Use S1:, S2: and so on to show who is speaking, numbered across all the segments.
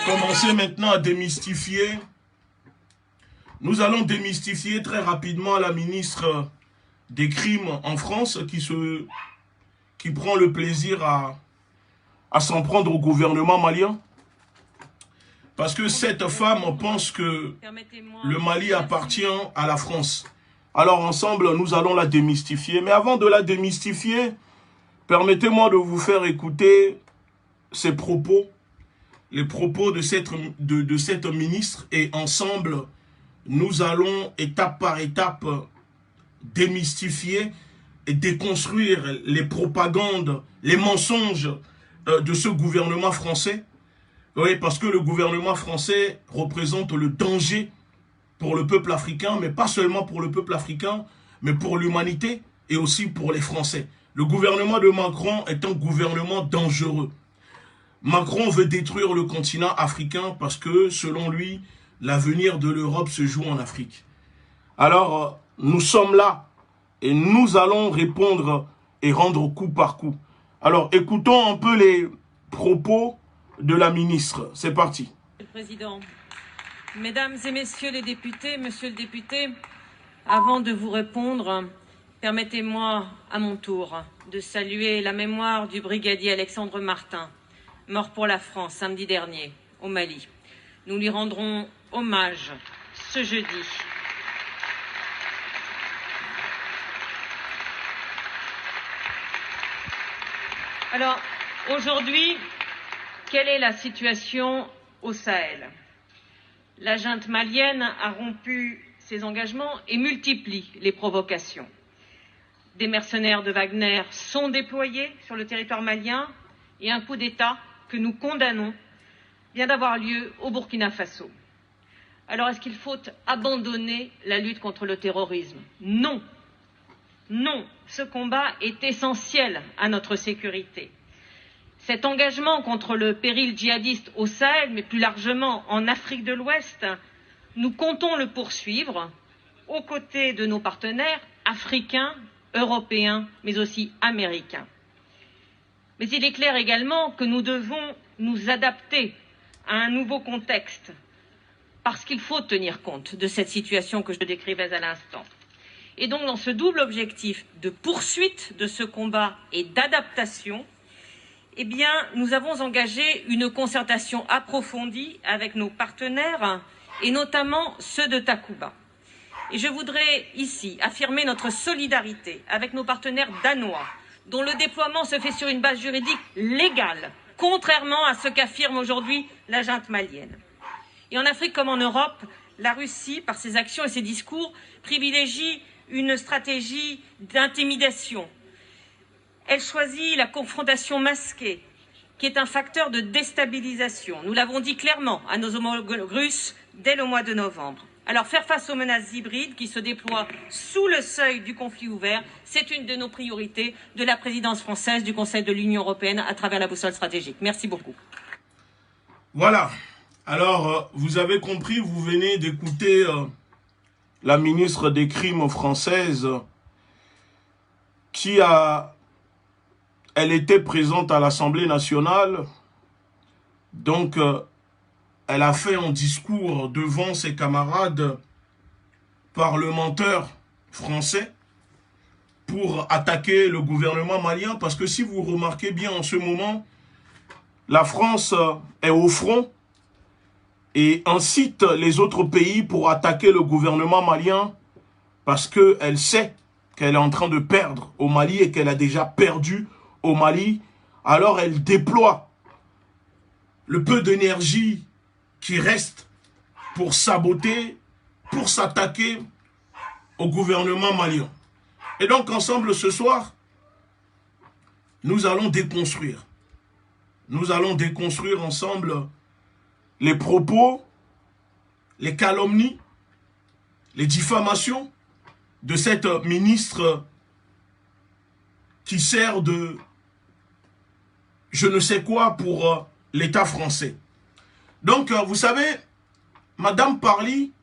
S1: commencer maintenant à démystifier. Nous allons démystifier très rapidement la ministre des Crimes en France qui prend le plaisir à s'en prendre au gouvernement malien. Parce que cette femme pense que le Mali appartient à la France. Alors ensemble, nous allons la démystifier. Mais avant de la démystifier, permettez-moi de vous faire écouter ces propos, les propos de cette ministre. Et ensemble, nous allons étape par étape démystifier et déconstruire les propagandes, les mensonges de ce gouvernement français. Oui, parce que le gouvernement français représente le danger pour le peuple africain, mais pas seulement pour le peuple africain, mais pour l'humanité et aussi pour les Français. Le gouvernement de Macron est un gouvernement dangereux. Macron veut détruire le continent africain parce que, selon lui, l'avenir de l'Europe se joue en Afrique. Alors, nous sommes là et nous allons répondre et rendre coup par coup. Alors, écoutons un peu les propos de la ministre. C'est parti.
S2: Monsieur le Président, Mesdames et Messieurs les députés, Monsieur le député, avant de vous répondre, permettez-moi à mon tour de saluer la mémoire du brigadier Alexandre Martin, mort pour la France samedi dernier au Mali. Nous lui rendrons hommage ce jeudi. Alors, aujourd'hui, quelle est la situation au Sahel? La junte malienne a rompu ses engagements et multiplie les provocations. Des mercenaires de Wagner sont déployés sur le territoire malien et un coup d'État que nous condamnons vient d'avoir lieu au Burkina Faso. Alors est-ce qu'il faut abandonner la lutte contre le terrorisme? Non. Non, ce combat est essentiel à notre sécurité. Cet engagement contre le péril djihadiste au Sahel, mais plus largement en Afrique de l'Ouest, nous comptons le poursuivre aux côtés de nos partenaires africains, européens, mais aussi américains. Mais il est clair également que nous devons nous adapter à un nouveau contexte, parce qu'il faut tenir compte de cette situation que je décrivais à l'instant. Et donc, dans ce double objectif de poursuite de ce combat et d'adaptation, eh bien, nous avons engagé une concertation approfondie avec nos partenaires, et notamment ceux de Takuba. Et je voudrais ici affirmer notre solidarité avec nos partenaires danois, dont le déploiement se fait sur une base juridique légale, contrairement à ce qu'affirme aujourd'hui la junte malienne. Et en Afrique comme en Europe, la Russie, par ses actions et ses discours, privilégie une stratégie d'intimidation. Elle choisit la confrontation masquée, qui est un facteur de déstabilisation. Nous l'avons dit clairement à nos homologues russes dès le mois de novembre. Alors faire face aux menaces hybrides qui se déploient sous le seuil du conflit ouvert, c'est une de nos priorités de la présidence française du Conseil de l'Union européenne à travers la boussole stratégique. Merci beaucoup.
S1: Voilà. Alors, vous avez compris, vous venez d'écouter la ministre des Crimes française elle était présente à l'Assemblée nationale, donc elle a fait un discours devant ses camarades parlementaires français pour attaquer le gouvernement malien, parce que si vous remarquez bien en ce moment, la France est au front et incite les autres pays pour attaquer le gouvernement malien parce qu'elle sait qu'elle est en train de perdre au Mali et qu'elle a déjà perdu au Mali. Alors elle déploie le peu d'énergie qui reste pour saboter, pour s'attaquer au gouvernement malien. Et donc ensemble ce soir, nous allons déconstruire. Nous allons déconstruire ensemble les propos, les calomnies, les diffamations de cette ministre qui sert de je ne sais quoi pour l'État français. Donc, vous savez, Madame Parly,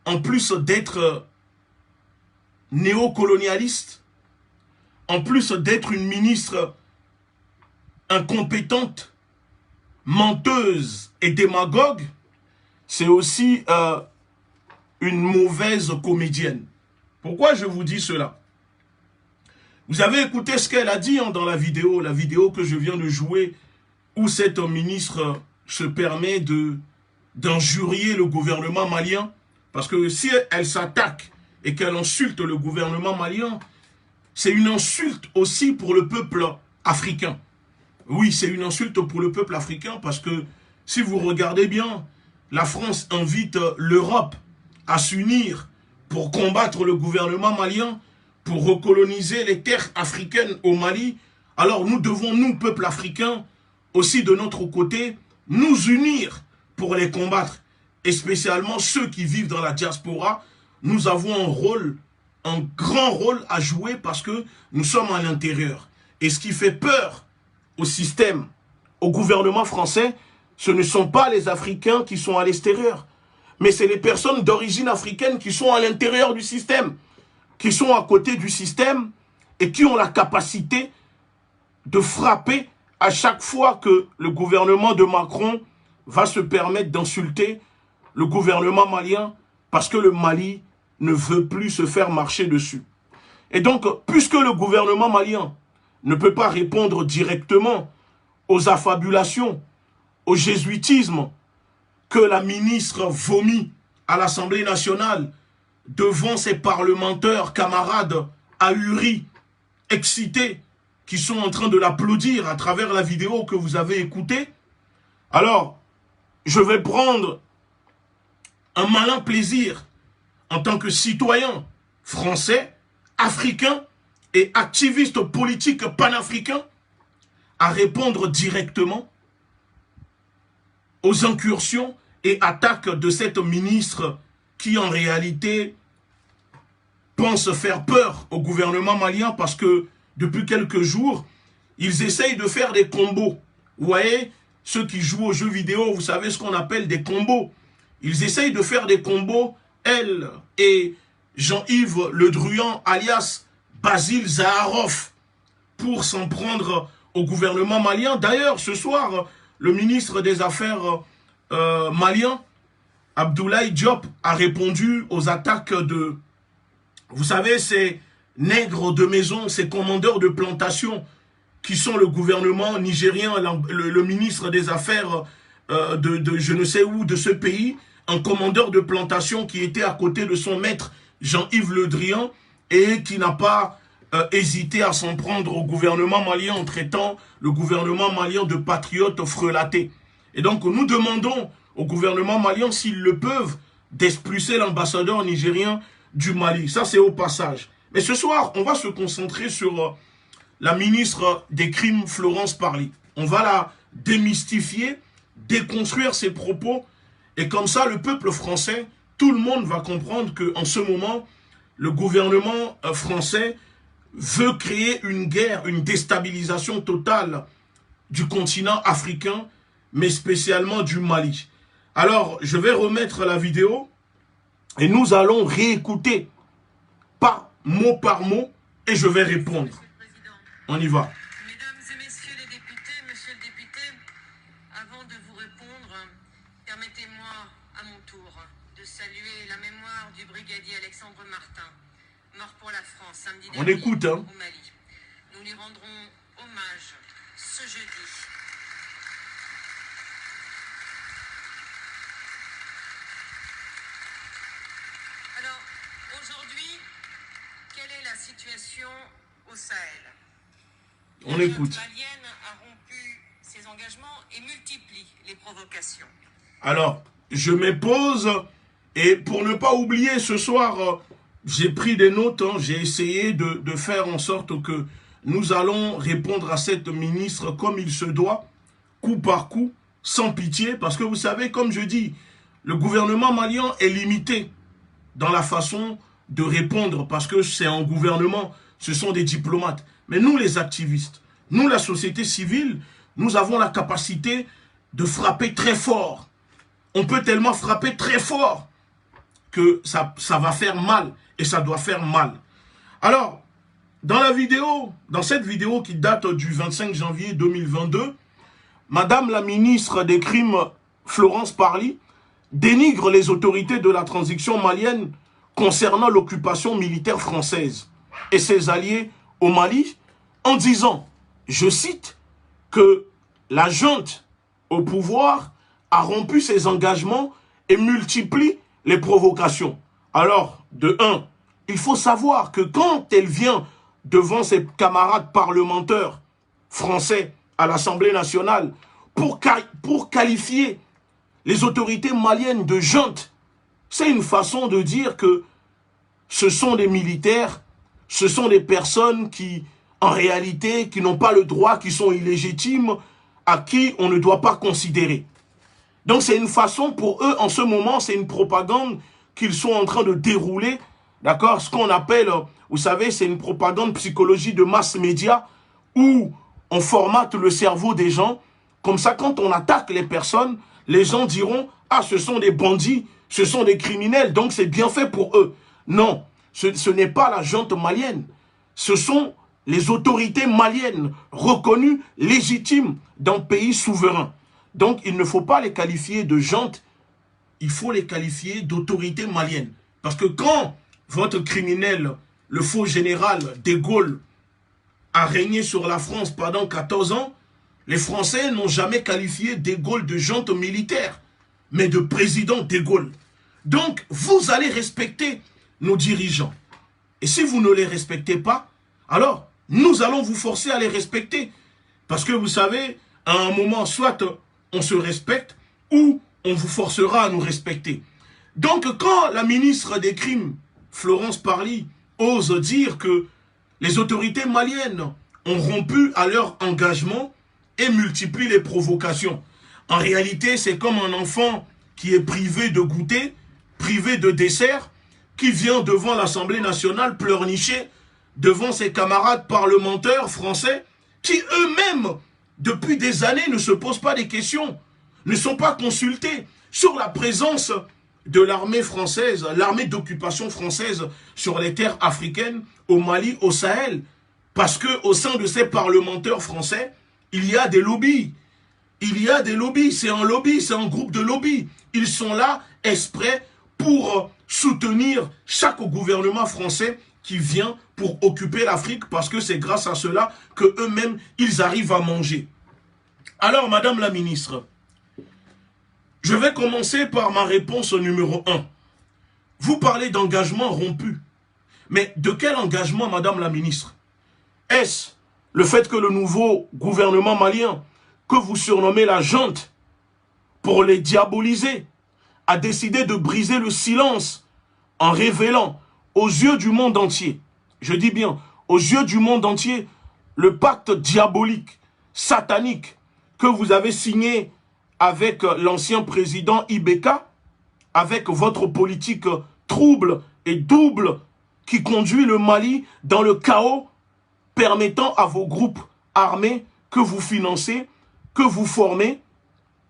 S1: en plus d'être néocolonialiste, en plus d'être une ministre incompétente, menteuse et démagogue, c'est aussi une mauvaise comédienne. Pourquoi je vous dis cela? Vous avez écouté ce qu'elle a dit dans la vidéo que je viens de jouer, où cette ministre se permet d'injurier le gouvernement malien. Parce que si elle s'attaque et qu'elle insulte le gouvernement malien, c'est une insulte aussi pour le peuple africain. Oui, c'est une insulte pour le peuple africain parce que si vous regardez bien, la France invite l'Europe à s'unir pour combattre le gouvernement malien, pour recoloniser les terres africaines au Mali. Alors nous devons, nous, peuple africain, aussi de notre côté, nous unir pour les combattre. Et spécialement ceux qui vivent dans la diaspora, nous avons un grand rôle à jouer parce que nous sommes à l'intérieur. Et ce qui fait peur au système, au gouvernement français, ce ne sont pas les Africains qui sont à l'extérieur, mais c'est les personnes d'origine africaine qui sont à l'intérieur du système, qui sont à côté du système et qui ont la capacité de frapper à chaque fois que le gouvernement de Macron va se permettre d'insulter le gouvernement malien parce que le Mali ne veut plus se faire marcher dessus. Et donc, puisque le gouvernement malien ne peut pas répondre directement aux affabulations, au jésuitisme que la ministre vomit à l'Assemblée nationale devant ses parlementaires, camarades ahuris, excités, qui sont en train de l'applaudir à travers la vidéo que vous avez écoutée, alors je vais prendre un malin plaisir en tant que citoyen français, africain et activiste politique panafricain à répondre directement aux incursions et attaques de cette ministre qui en réalité pense faire peur au gouvernement malien parce que depuis quelques jours, ils essayent de faire des combos. Vous voyez, ceux qui jouent aux jeux vidéo, vous savez ce qu'on appelle des combos. Ils essayent de faire des combos, elle et Jean-Yves Le Drian, alias Basile Zaharov, pour s'en prendre au gouvernement malien. D'ailleurs, ce soir, le ministre des Affaires malien, Abdoulaye Diop, a répondu aux attaques de, vous savez, ces nègres de maison, ces commandeurs de plantation qui sont le gouvernement nigérien, le ministre des Affaires de je ne sais où de ce pays, un commandeur de plantation qui était à côté de son maître Jean-Yves Le Drian et qui n'a pas hésité à s'en prendre au gouvernement malien en traitant le gouvernement malien de patriotes frelatés. Et donc nous demandons au gouvernement malien s'ils le peuvent d'expulser l'ambassadeur nigérien du Mali. Ça c'est au passage. Mais ce soir, on va se concentrer sur la ministre des Crimes, Florence Parly. On va la démystifier, déconstruire ses propos. Et comme ça, le peuple français, tout le monde va comprendre qu'en ce moment, le gouvernement français veut créer une guerre, une déstabilisation totale du continent africain, mais spécialement du Mali. Alors, je vais remettre la vidéo et nous allons réécouter mot par mot, et je vais répondre. On y va.
S2: Mesdames et messieurs les députés, monsieur le député, avant de vous répondre, permettez-moi à mon tour de saluer la mémoire du brigadier Alexandre Martin, mort pour la France samedi dernier au Mali. Nous lui rendrons hommage ce jeudi. Alors, aujourd'hui, quelle est la situation au Sahel?
S1: On écoute.
S2: La malienne a rompu ses engagements et multiplie les provocations.
S1: Alors, je me pose, et pour ne pas oublier, ce soir, j'ai pris des notes, j'ai essayé de faire en sorte que nous allons répondre à cette ministre comme il se doit, coup par coup, sans pitié, parce que vous savez, comme je dis, le gouvernement malien est limité dans la façon de répondre, parce que c'est un gouvernement, ce sont des diplomates. Mais nous, les activistes, nous, la société civile, nous avons la capacité de frapper très fort. On peut tellement frapper très fort que ça va faire mal, et ça doit faire mal. Alors, dans cette vidéo qui date du 25 janvier 2022, Madame la ministre des Crimes, Florence Parly, dénigre les autorités de la transition malienne concernant l'occupation militaire française et ses alliés au Mali en disant, je cite, que la junte au pouvoir a rompu ses engagements et multiplie les provocations. Alors, de un, il faut savoir que quand elle vient devant ses camarades parlementaires français à l'Assemblée nationale pour qualifier les autorités maliennes de junte, c'est une façon de dire que ce sont des militaires, ce sont des personnes qui, en réalité, qui n'ont pas le droit, qui sont illégitimes, à qui on ne doit pas considérer. Donc c'est une façon pour eux, en ce moment, c'est une propagande qu'ils sont en train de dérouler, d'accord? Ce qu'on appelle, vous savez, c'est une propagande psychologie de mass média où on formate le cerveau des gens. Comme ça, quand on attaque les personnes, les gens diront, ah, ce sont des bandits, ce sont des criminels, donc c'est bien fait pour eux. Non, ce n'est pas la junte malienne. Ce sont les autorités maliennes reconnues, légitimes d'un pays souverain. Donc, il ne faut pas les qualifier de junte, il faut les qualifier d'autorités maliennes. Parce que quand votre criminel, le faux général de Gaulle, a régné sur la France pendant 14 ans, les Français n'ont jamais qualifié de Gaulle de junte militaire, mais de président de Gaulle. Donc, vous allez respecter nos dirigeants. Et si vous ne les respectez pas, alors, nous allons vous forcer à les respecter. Parce que vous savez, à un moment, soit on se respecte, ou on vous forcera à nous respecter. Donc, quand la ministre des Crimes, Florence Parly, ose dire que les autorités maliennes ont rompu à leur engagement et multiplient les provocations. En réalité, c'est comme un enfant qui est privé de goûter, privé de dessert, qui vient devant l'Assemblée nationale pleurnicher devant ses camarades parlementaires français qui eux-mêmes, depuis des années, ne se posent pas des questions, ne sont pas consultés sur la présence de l'armée française, l'armée d'occupation française sur les terres africaines, au Mali, au Sahel. Parce qu'au sein de ces parlementaires français, il y a des lobbies. Il y a des lobbies, c'est un lobby, c'est un groupe de lobbies. Ils sont là, exprès, pour soutenir chaque gouvernement français qui vient pour occuper l'Afrique, parce que c'est grâce à cela que eux-mêmes, ils arrivent à manger. Alors, Madame la ministre, je vais commencer par ma réponse au numéro 1. Vous parlez d'engagement rompu. Mais de quel engagement, Madame la ministre? Est-ce le fait que le nouveau gouvernement malien, que vous surnommez la junte, pour les diaboliser, a décidé de briser le silence en révélant aux yeux du monde entier, je dis bien, aux yeux du monde entier, le pacte diabolique, satanique, que vous avez signé avec l'ancien président Ibeka, avec votre politique trouble et double qui conduit le Mali dans le chaos, permettant à vos groupes armés que vous financez, que vous formez,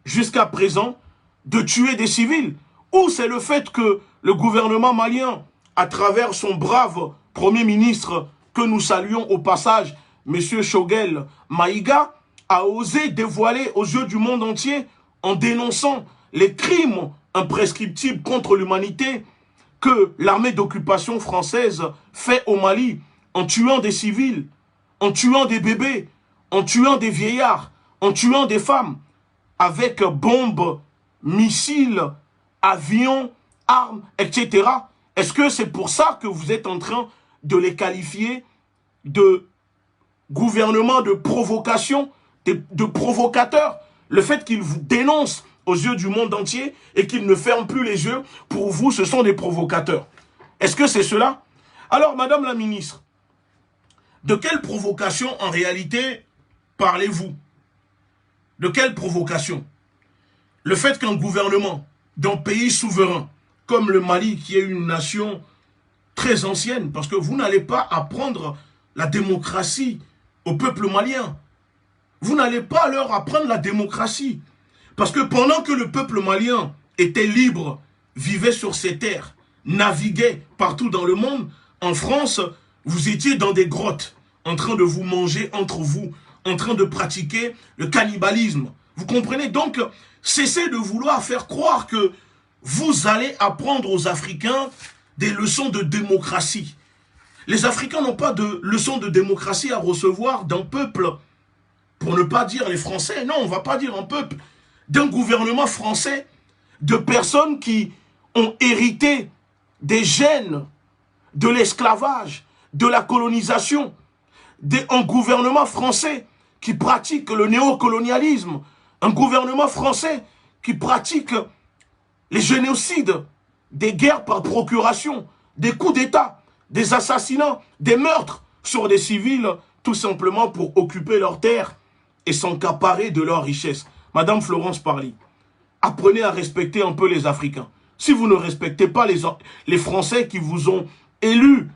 S1: jusqu'à présent, de tuer des civils. Ou c'est le fait que le gouvernement malien, à travers son brave Premier ministre, que nous saluons au passage, M. Choguel Maïga, a osé dévoiler aux yeux du monde entier, en dénonçant les crimes imprescriptibles contre l'humanité que l'armée d'occupation française fait au Mali, en tuant des civils, en tuant des bébés, en tuant des vieillards, en tuant des femmes, avec bombes, missiles, avions, armes, etc. Est-ce que c'est pour ça que vous êtes en train de les qualifier de gouvernement de provocation, de provocateurs? Le fait qu'ils vous dénoncent aux yeux du monde entier et qu'ils ne ferment plus les yeux, pour vous, ce sont des provocateurs. Est-ce que c'est cela? Alors, Madame la ministre, de quelle provocation, en réalité, parlez-vous? De quelle provocation? Le fait qu'un gouvernement d'un pays souverain, comme le Mali, qui est une nation très ancienne, parce que vous n'allez pas apprendre la démocratie au peuple malien. Vous n'allez pas leur apprendre la démocratie. Parce que pendant que le peuple malien était libre, vivait sur ses terres, naviguait partout dans le monde, en France, vous étiez dans des grottes, en train de vous manger entre vous, en train de pratiquer le cannibalisme. Vous comprenez? Donc, cessez de vouloir faire croire que vous allez apprendre aux Africains des leçons de démocratie. Les Africains n'ont pas de leçons de démocratie à recevoir d'un peuple, pour ne pas dire les Français, non, on ne va pas dire un peuple, d'un gouvernement français, de personnes qui ont hérité des gènes de l'esclavage, de la colonisation, un gouvernement français qui pratique le néocolonialisme, un gouvernement français qui pratique les génocides, des guerres par procuration, des coups d'État, des assassinats, des meurtres sur des civils, tout simplement pour occuper leurs terres et s'encaparer de leurs richesses. Madame Florence Parly, apprenez à respecter un peu les Africains. Si vous ne respectez pas les Français qui vous ont élus,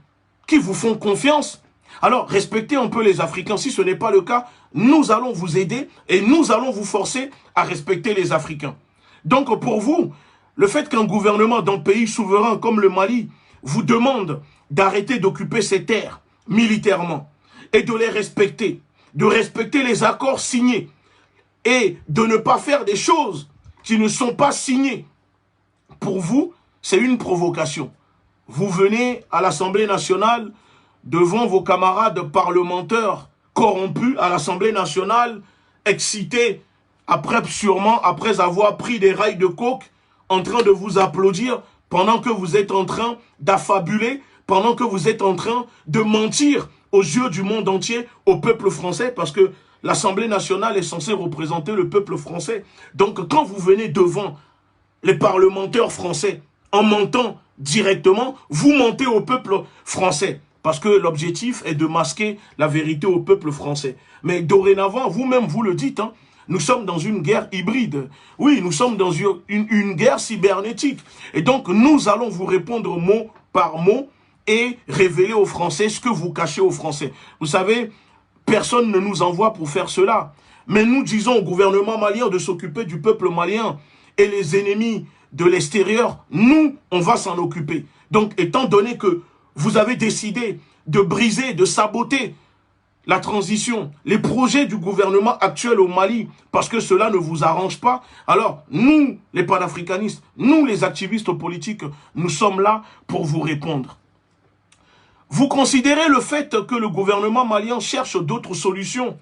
S1: qui vous font confiance, alors respectez un peu les Africains. Si ce n'est pas le cas, nous allons vous aider et nous allons vous forcer à respecter les Africains. Donc pour vous, le fait qu'un gouvernement d'un pays souverain comme le Mali vous demande d'arrêter d'occuper ces terres militairement et de les respecter, de respecter les accords signés et de ne pas faire des choses qui ne sont pas signées, pour vous, c'est une provocation. Vous venez à l'Assemblée nationale devant vos camarades parlementaires corrompus à l'Assemblée nationale, excités, sûrement après avoir pris des rails de coke, en train de vous applaudir pendant que vous êtes en train d'affabuler, pendant que vous êtes en train de mentir aux yeux du monde entier, au peuple français, parce que l'Assemblée nationale est censée représenter le peuple français. Donc quand vous venez devant les parlementaires français en mentant directement, vous mentez au peuple français. Parce que l'objectif est de masquer la vérité au peuple français. Mais dorénavant, vous-même, vous le dites, hein, nous sommes dans une guerre hybride. Oui, nous sommes dans une guerre cybernétique. Et donc, nous allons vous répondre mot par mot et révéler aux Français ce que vous cachez aux Français. Vous savez, personne ne nous envoie pour faire cela. Mais nous disons au gouvernement malien de s'occuper du peuple malien. Et les ennemis de l'extérieur, nous, on va s'en occuper. Donc, étant donné que vous avez décidé de briser, de saboter la transition, les projets du gouvernement actuel au Mali, parce que cela ne vous arrange pas, alors nous, les panafricanistes, nous, les activistes politiques, nous sommes là pour vous répondre. Vous considérez le fait que le gouvernement malien cherche d'autres solutions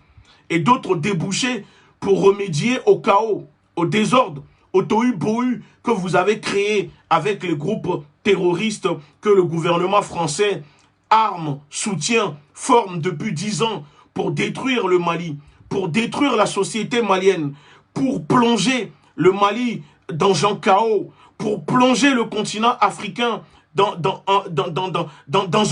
S1: et d'autres débouchés pour remédier au chaos, au désordre, au tohu-bohu que vous avez créé avec les groupes terroristes que le gouvernement français arme, soutient, forme depuis 10 ans pour détruire le Mali, pour détruire la société malienne, pour plonger le Mali dans un chaos, pour plonger le continent africain dans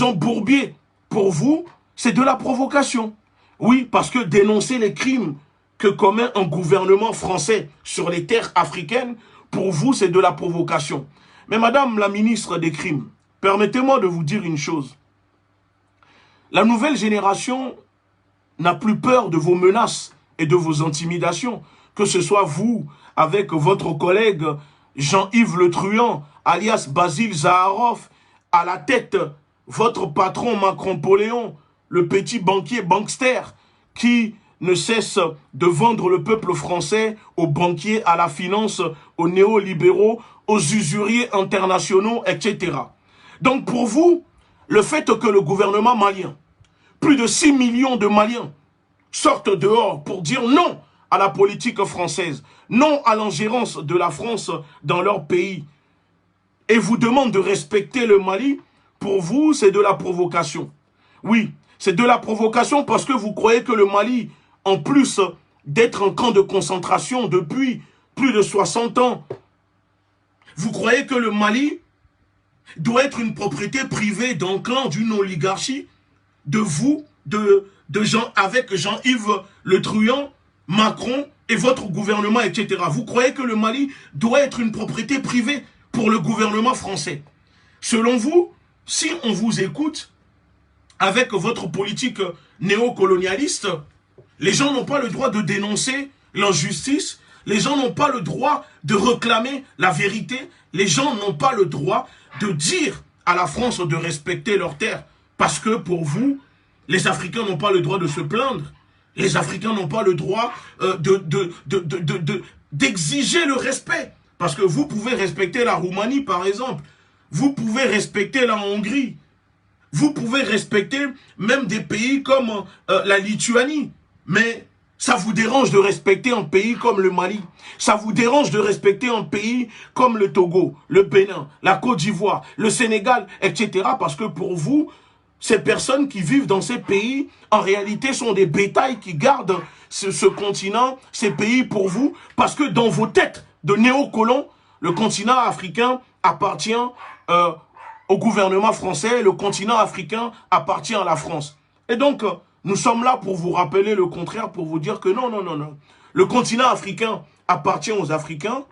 S1: un bourbier. Pour vous, c'est de la provocation. Oui, parce que dénoncer les crimes que commet un gouvernement français sur les terres africaines, pour vous, c'est de la provocation. Mais madame la ministre des Crimes, permettez-moi de vous dire une chose. La nouvelle génération n'a plus peur de vos menaces et de vos intimidations, que ce soit vous, avec votre collègue Jean-Yves Le Truand, alias Basile Zaharov, à la tête, votre patron Macron-Poléon, le petit banquier bankster, qui ne cesse de vendre le peuple français aux banquiers, à la finance, aux néolibéraux, aux usuriers internationaux, etc. Donc pour vous, le fait que le gouvernement malien, plus de 6 millions de Maliens, sortent dehors pour dire non à la politique française, non à l'ingérence de la France dans leur pays, et vous demandent de respecter le Mali, pour vous, c'est de la provocation. Oui, c'est de la provocation parce que vous croyez que le Mali, en plus d'être un camp de concentration depuis plus de 60 ans, vous croyez que le Mali doit être une propriété privée d'un clan, d'une oligarchie, de vous, avec Jean-Yves Le Truand, Macron et votre gouvernement, etc. Vous croyez que le Mali doit être une propriété privée pour le gouvernement français. Selon vous, si on vous écoute, avec votre politique néocolonialiste, les gens n'ont pas le droit de dénoncer l'injustice, les gens n'ont pas le droit de réclamer la vérité, les gens n'ont pas le droit de dire à la France de respecter leurs terres. Parce que pour vous, les Africains n'ont pas le droit de se plaindre, Les Africains n'ont pas le droit d'exiger le respect. Parce que vous pouvez respecter la Roumanie, par exemple. Vous pouvez respecter la Hongrie. Vous pouvez respecter même des pays comme la Lituanie. Mais ça vous dérange de respecter un pays comme le Mali. Ça vous dérange de respecter un pays comme le Togo, le Bénin, la Côte d'Ivoire, le Sénégal, etc. Parce que pour vous, ces personnes qui vivent dans ces pays, en réalité, sont des bétails qui gardent ce continent, ces pays pour vous. Parce que dans vos têtes de néocolons, le continent africain appartient au gouvernement français, le continent africain appartient à la France. Et donc, nous sommes là pour vous rappeler le contraire, pour vous dire que non, non, non, non. Le continent africain appartient aux Africains,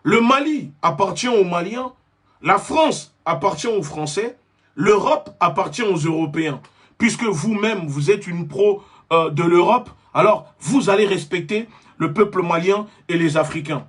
S1: le Mali appartient aux Maliens, la France appartient aux Français, l'Europe appartient aux Européens. Puisque vous-même, vous êtes une pro de l'Europe, alors vous allez respecter le peuple malien et les Africains.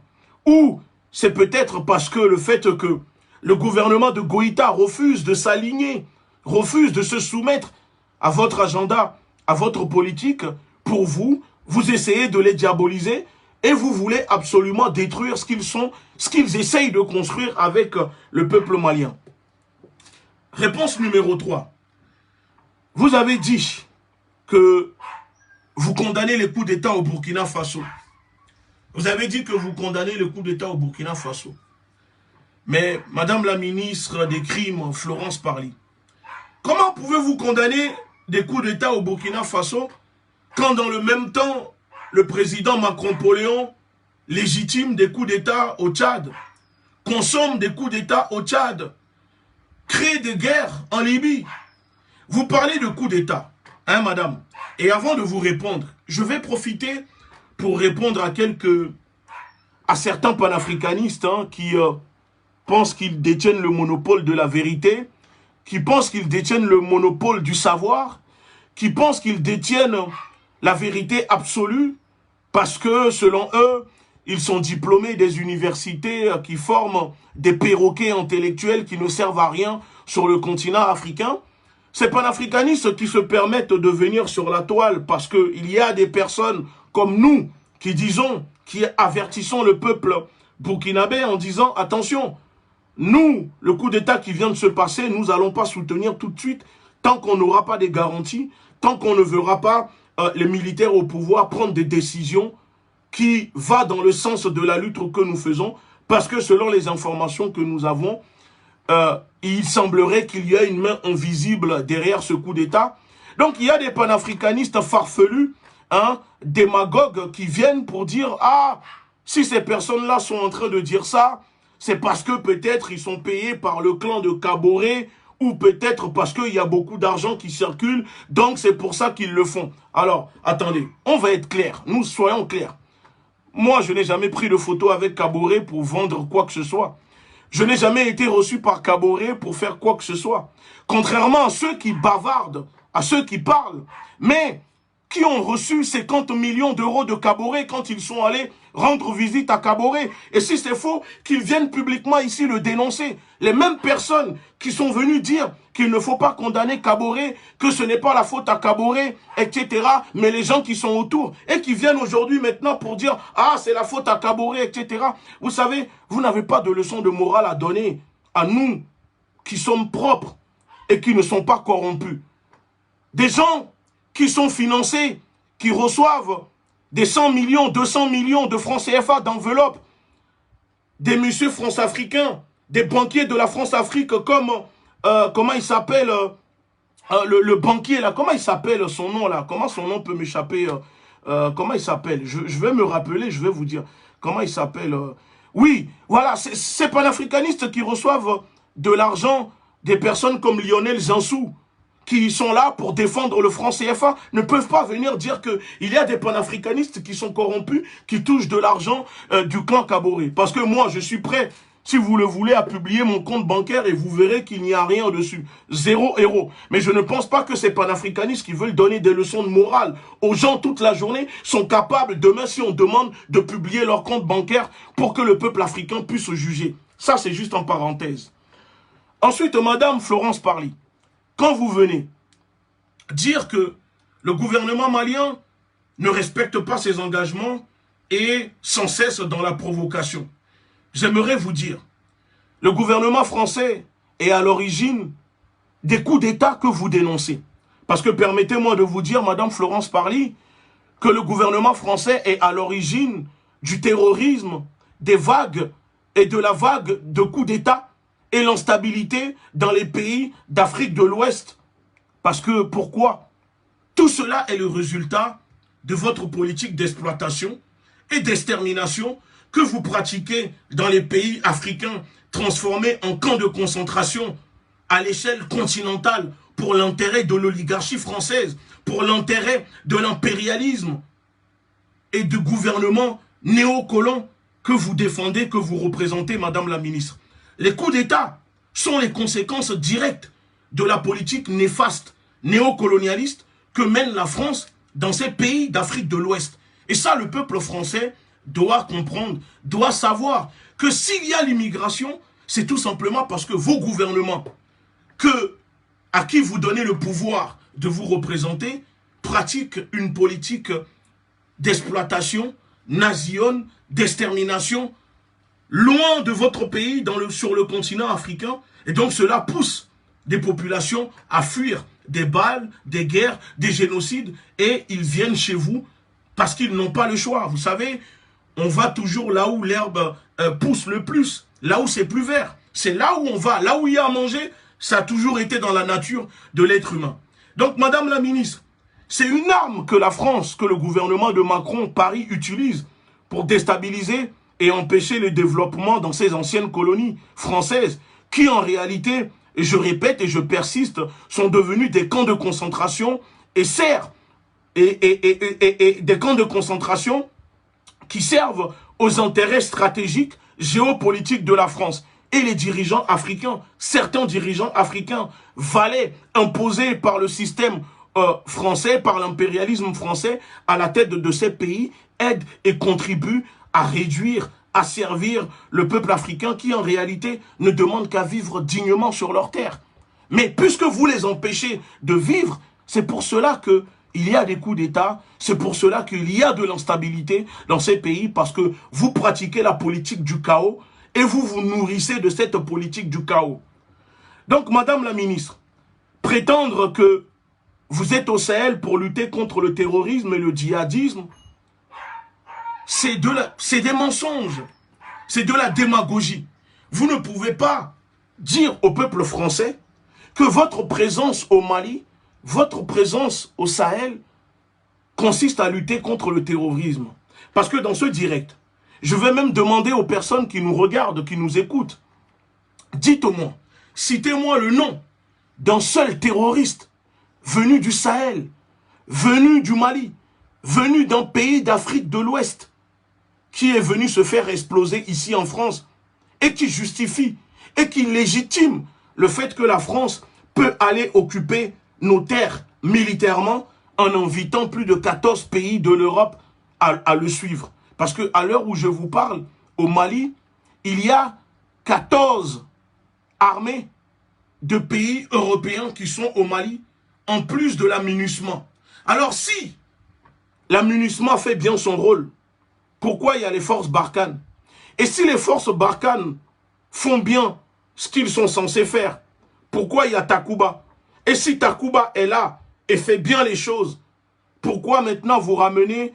S1: Ou c'est peut-être parce que le fait que le gouvernement de Goïta refuse de s'aligner, refuse de se soumettre à votre agenda, à votre politique, pour vous, vous essayez de les diaboliser et vous voulez absolument détruire ce qu'ils sont, ce qu'ils essayent de construire avec le peuple malien. Réponse numéro 3. Vous avez dit que vous condamnez les coups d'État au Burkina Faso. Vous avez dit que vous condamnez le coup d'État au Burkina Faso. Mais, Madame la ministre des Crimes, Florence Parly, comment pouvez-vous condamner des coups d'État au Burkina Faso quand dans le même temps, le président Macron-Poléon légitime des coups d'État au Tchad, consomme des coups d'État au Tchad, crée des guerres en Libye? Vous parlez de coups d'État, hein, madame? Et avant de vous répondre, je vais profiter pour répondre à certains panafricanistes qui pensent qu'ils détiennent le monopole de la vérité, qui pensent qu'ils détiennent le monopole du savoir, qui pensent qu'ils détiennent la vérité absolue, parce que, selon eux, ils sont diplômés des universités qui forment des perroquets intellectuels qui ne servent à rien sur le continent africain. Ces panafricanistes qui se permettent de venir sur la toile parce qu'il y a des personnes comme nous qui disons, qui avertissons le peuple burkinabé en disant « Attention, nous, le coup d'État qui vient de se passer, nous n'allons pas soutenir tout de suite tant qu'on n'aura pas des garanties, tant qu'on ne verra pas les militaires au pouvoir prendre des décisions qui vont dans le sens de la lutte que nous faisons, parce que selon les informations que nous avons, il semblerait qu'il y a une main invisible derrière ce coup d'État. Donc il y a des panafricanistes farfelus, hein, démagogues qui viennent pour dire « Ah, si ces personnes-là sont en train de dire ça, c'est parce que peut-être ils sont payés par le clan de Kaboré, ou peut-être parce qu'il y a beaucoup d'argent qui circule, donc c'est pour ça qu'ils le font. » Alors, attendez, on va être clair, nous soyons clairs. Moi, je n'ai jamais pris de photo avec Kaboré pour vendre quoi que ce soit. Je n'ai jamais été reçu par Kaboré pour faire quoi que ce soit. Contrairement à ceux qui bavardent, à ceux qui parlent, mais qui ont reçu 50 millions d'euros de Kaboré quand ils sont allés rendre visite à Kaboré. Et si c'est faux, qu'ils viennent publiquement ici le dénoncer. Les mêmes personnes qui sont venues dire qu'il ne faut pas condamner Kaboré, que ce n'est pas la faute à Kaboré, etc. Mais les gens qui sont autour et qui viennent aujourd'hui maintenant pour dire « Ah, c'est la faute à Kaboré, etc. » Vous savez, vous n'avez pas de leçon de morale à donner à nous qui sommes propres et qui ne sont pas corrompus. Des gens qui sont financés, qui reçoivent des 100 millions, 200 millions de francs CFA d'enveloppe, des messieurs France-Africains, des banquiers de la France-Afrique comme, comment il s'appelle, le banquier là, comment il s'appelle son nom là, comment son nom peut m'échapper, comment il s'appelle, je vais me rappeler, je vais vous dire, comment il s'appelle, oui, voilà, ces panafricanistes qui reçoivent de l'argent des personnes comme Lionel Zinsou, qui sont là pour défendre le franc CFA, ne peuvent pas venir dire qu'il y a des panafricanistes qui sont corrompus, qui touchent de l'argent du clan Kaboré. Parce que moi, je suis prêt, si vous le voulez, à publier mon compte bancaire et vous verrez qu'il n'y a rien dessus. 0 euro. Mais je ne pense pas que ces panafricanistes qui veulent donner des leçons de morale aux gens toute la journée sont capables, demain, si on demande de publier leur compte bancaire pour que le peuple africain puisse se juger. Ça, c'est juste en parenthèse. Ensuite, Madame Florence Parly. Quand vous venez dire que le gouvernement malien ne respecte pas ses engagements et sans cesse dans la provocation. J'aimerais vous dire, le gouvernement français est à l'origine des coups d'État que vous dénoncez. Parce que permettez-moi de vous dire, Madame Florence Parly, que le gouvernement français est à l'origine du terrorisme, des vagues et de la vague de coups d'État et l'instabilité dans les pays d'Afrique de l'Ouest. Parce que, pourquoi? Tout cela est le résultat de votre politique d'exploitation et d'extermination que vous pratiquez dans les pays africains transformés en camps de concentration à l'échelle continentale pour l'intérêt de l'oligarchie française, pour l'intérêt de l'impérialisme et du gouvernement néocolon que vous défendez, que vous représentez, Madame la ministre. Les coups d'État sont les conséquences directes de la politique néfaste, néocolonialiste que mène la France dans ces pays d'Afrique de l'Ouest. Et ça, le peuple français doit comprendre, doit savoir que s'il y a l'immigration, c'est tout simplement parce que vos gouvernements, à qui vous donnez le pouvoir de vous représenter, pratiquent une politique d'exploitation, nationale, d'extermination, loin de votre pays, sur le continent africain. Et donc cela pousse des populations à fuir des balles, des guerres, des génocides, et ils viennent chez vous parce qu'ils n'ont pas le choix. Vous savez, on va toujours là où l'herbe pousse le plus, là où c'est plus vert. C'est là où on va, là où il y a à manger, ça a toujours été dans la nature de l'être humain. Donc, Madame la ministre, c'est une arme que la France, que le gouvernement de Macron, Paris, utilise pour déstabiliser et empêcher le développement dans ces anciennes colonies françaises qui, en réalité, et je répète et je persiste, sont devenus des camps de concentration et servent, et des camps de concentration qui servent aux intérêts stratégiques, géopolitiques de la France. Et les dirigeants africains, certains dirigeants africains, valets imposés par le système français, par l'impérialisme français, à la tête de ces pays, aident et contribuent à réduire, à servir le peuple africain qui, en réalité, ne demande qu'à vivre dignement sur leur terre. Mais puisque vous les empêchez de vivre, c'est pour cela qu'il y a des coups d'État, c'est pour cela qu'il y a de l'instabilité dans ces pays, parce que vous pratiquez la politique du chaos et vous vous nourrissez de cette politique du chaos. Donc, Madame la ministre, prétendre que vous êtes au Sahel pour lutter contre le terrorisme et le djihadisme, c'est des mensonges, c'est de la démagogie. Vous ne pouvez pas dire au peuple français que votre présence au Mali, votre présence au Sahel consiste à lutter contre le terrorisme. Parce que dans ce direct, je vais même demander aux personnes qui nous regardent, qui nous écoutent, dites-moi, citez-moi le nom d'un seul terroriste venu du Sahel, venu du Mali, venu d'un pays d'Afrique de l'Ouest, qui est venu se faire exploser ici en France et qui justifie et qui légitime le fait que la France peut aller occuper nos terres militairement en invitant plus de 14 pays de l'Europe à le suivre. Parce qu'à l'heure où je vous parle, au Mali, il y a 14 armées de pays européens qui sont au Mali, en plus de l'amunissement. Alors si l'amunissement fait bien son rôle, pourquoi il y a les forces Barkhane? Et si les forces Barkhane font bien ce qu'ils sont censés faire, pourquoi il y a Takuba? Et si Takuba est là et fait bien les choses, pourquoi maintenant vous ramenez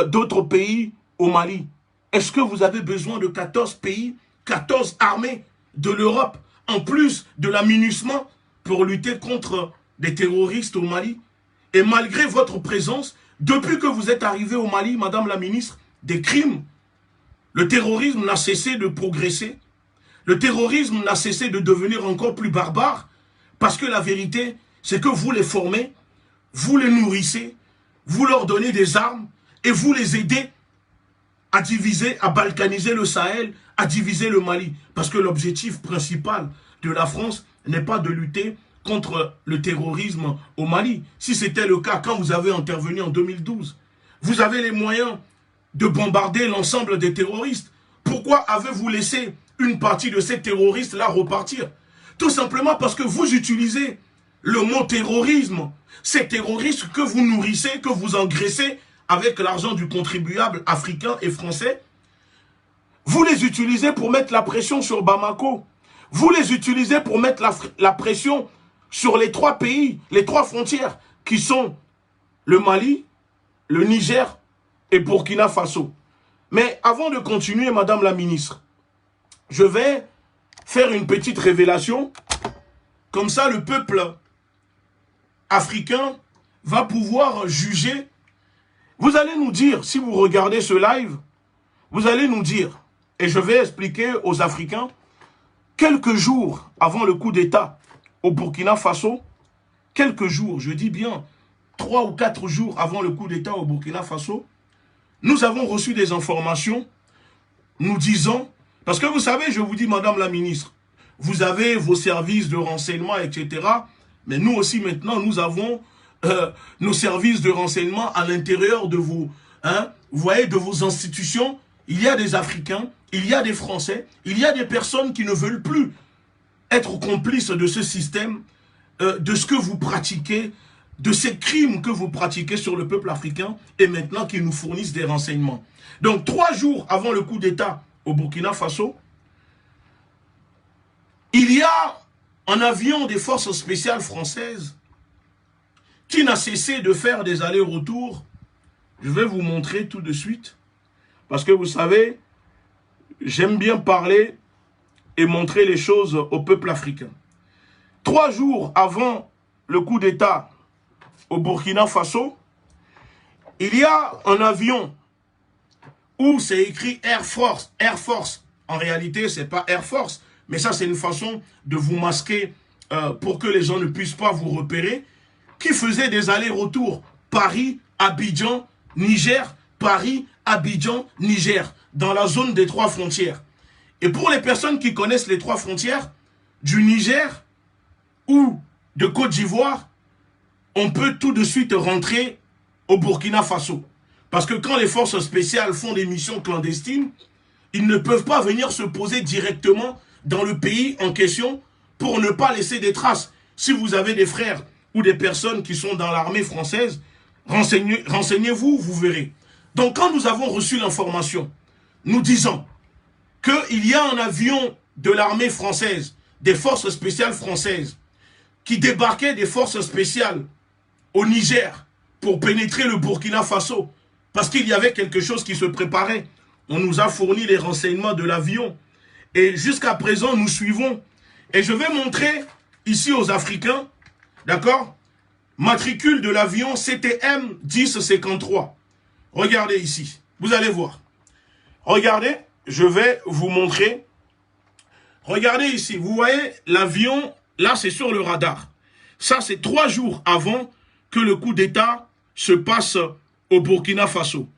S1: d'autres pays au Mali? Est-ce que vous avez besoin de 14 pays, 14 armées de l'Europe, en plus de l'amunissement pour lutter contre des terroristes au Mali? Et malgré votre présence, depuis que vous êtes arrivé au Mali, Madame la ministre, des crimes, le terrorisme n'a cessé de progresser, le terrorisme n'a cessé de devenir encore plus barbare, parce que la vérité, c'est que vous les formez, vous les nourrissez, vous leur donnez des armes, et vous les aidez à diviser, à balkaniser le Sahel, à diviser le Mali. Parce que l'objectif principal de la France n'est pas de lutter contre le terrorisme au Mali. Si c'était le cas, quand vous avez intervenu en 2012, vous avez les moyens de bombarder l'ensemble des terroristes. Pourquoi avez-vous laissé une partie de ces terroristes-là repartir? Tout simplement parce que vous utilisez le mot terrorisme. Ces terroristes que vous nourrissez, que vous engraissez avec l'argent du contribuable africain et français. Vous les utilisez pour mettre la pression sur Bamako. Vous les utilisez pour mettre la pression sur les 3 pays, les 3 frontières, qui sont le Mali, le Niger et Burkina Faso. Mais avant de continuer, Madame la ministre, je vais faire une petite révélation. Comme ça, le peuple africain va pouvoir juger. Vous allez nous dire, si vous regardez ce live, vous allez nous dire, et je vais expliquer aux Africains, quelques jours avant le coup d'État au Burkina Faso, quelques jours, je dis bien 3 ou 4 jours avant le coup d'État au Burkina Faso, nous avons reçu des informations nous disant, parce que vous savez, je vous dis, Madame la ministre, vous avez vos services de renseignement, etc. Mais nous aussi, maintenant, nous avons nos services de renseignement à l'intérieur de vos, vous voyez, de vos institutions. Il y a des Africains, il y a des Français, il y a des personnes qui ne veulent plus être complices de ce système, de ce que vous pratiquez, de ces crimes que vous pratiquez sur le peuple africain, et maintenant qu'ils nous fournissent des renseignements. Donc, 3 jours avant le coup d'État au Burkina Faso, il y a un avion des forces spéciales françaises qui n'a cessé de faire des allers-retours. Je vais vous montrer tout de suite, parce que vous savez, j'aime bien parler et montrer les choses au peuple africain. 3 jours avant le coup d'État au Burkina Faso, il y a un avion où c'est écrit Air Force. Air Force. En réalité, ce n'est pas Air Force, mais ça, c'est une façon de vous masquer pour que les gens ne puissent pas vous repérer, qui faisait des allers-retours Paris, Abidjan, Niger, Paris, Abidjan, Niger, dans la zone des 3 frontières. Et pour les personnes qui connaissent les 3 frontières, du Niger ou de Côte d'Ivoire, on peut tout de suite rentrer au Burkina Faso. Parce que quand les forces spéciales font des missions clandestines, ils ne peuvent pas venir se poser directement dans le pays en question pour ne pas laisser des traces. Si vous avez des frères ou des personnes qui sont dans l'armée française, renseignez-vous, vous verrez. Donc quand nous avons reçu l'information, nous disons qu'il y a un avion de l'armée française, des forces spéciales françaises, qui débarquait des forces spéciales au Niger pour pénétrer le Burkina Faso, parce qu'il y avait quelque chose qui se préparait. On nous a fourni les renseignements de l'avion. Et jusqu'à présent, nous suivons. Et je vais montrer ici aux Africains, d'accord, matricule de l'avion CTM 1053. Regardez ici, vous allez voir. Regardez, je vais vous montrer. Regardez ici, vous voyez l'avion, là c'est sur le radar. Ça c'est 3 jours avant que le coup d'État se passe au Burkina Faso.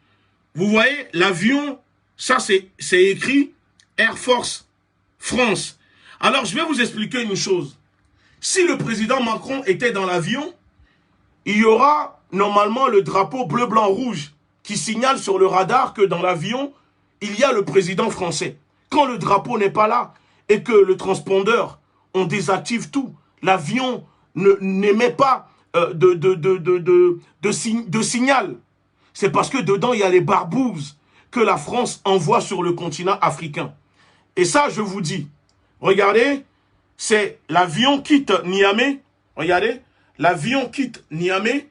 S1: Vous voyez l'avion, ça c'est écrit Air Force France. Alors je vais vous expliquer une chose. Si le président Macron était dans l'avion, il y aura normalement le drapeau bleu, blanc, rouge qui signale sur le radar que dans l'avion, il y a le président français. Quand le drapeau n'est pas là et que le transpondeur, on désactive tout, l'avion n'émet pas de signal. C'est parce que dedans, il y a les barbouzes que la France envoie sur le continent africain. Et ça, je vous dis, regardez, c'est l'avion quitte Niamey, regardez, l'avion quitte Niamey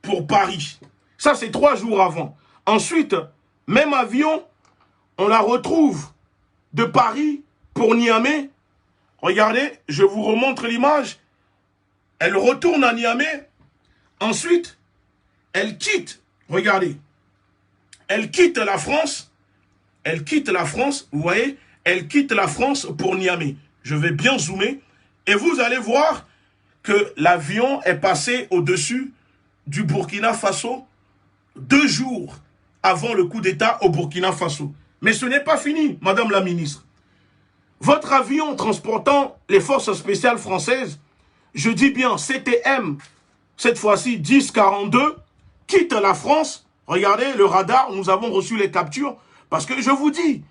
S1: pour Paris. Ça, c'est 3 jours avant. Ensuite, même avion, on la retrouve de Paris pour Niamey. Regardez, je vous remontre l'image. Elle retourne à Niamey. Ensuite, elle quitte, regardez, elle quitte la France. Elle quitte la France, vous voyez, elle quitte la France pour Niamey. Je vais bien zoomer et vous allez voir que l'avion est passé au-dessus du Burkina Faso 2 jours avant le coup d'État au Burkina Faso. Mais ce n'est pas fini, Madame la ministre. Votre avion transportant les forces spéciales françaises, je dis bien CTM, cette fois-ci 1042, quitte la France. Regardez le radar, nous avons reçu les captures. Parce que je vous dis,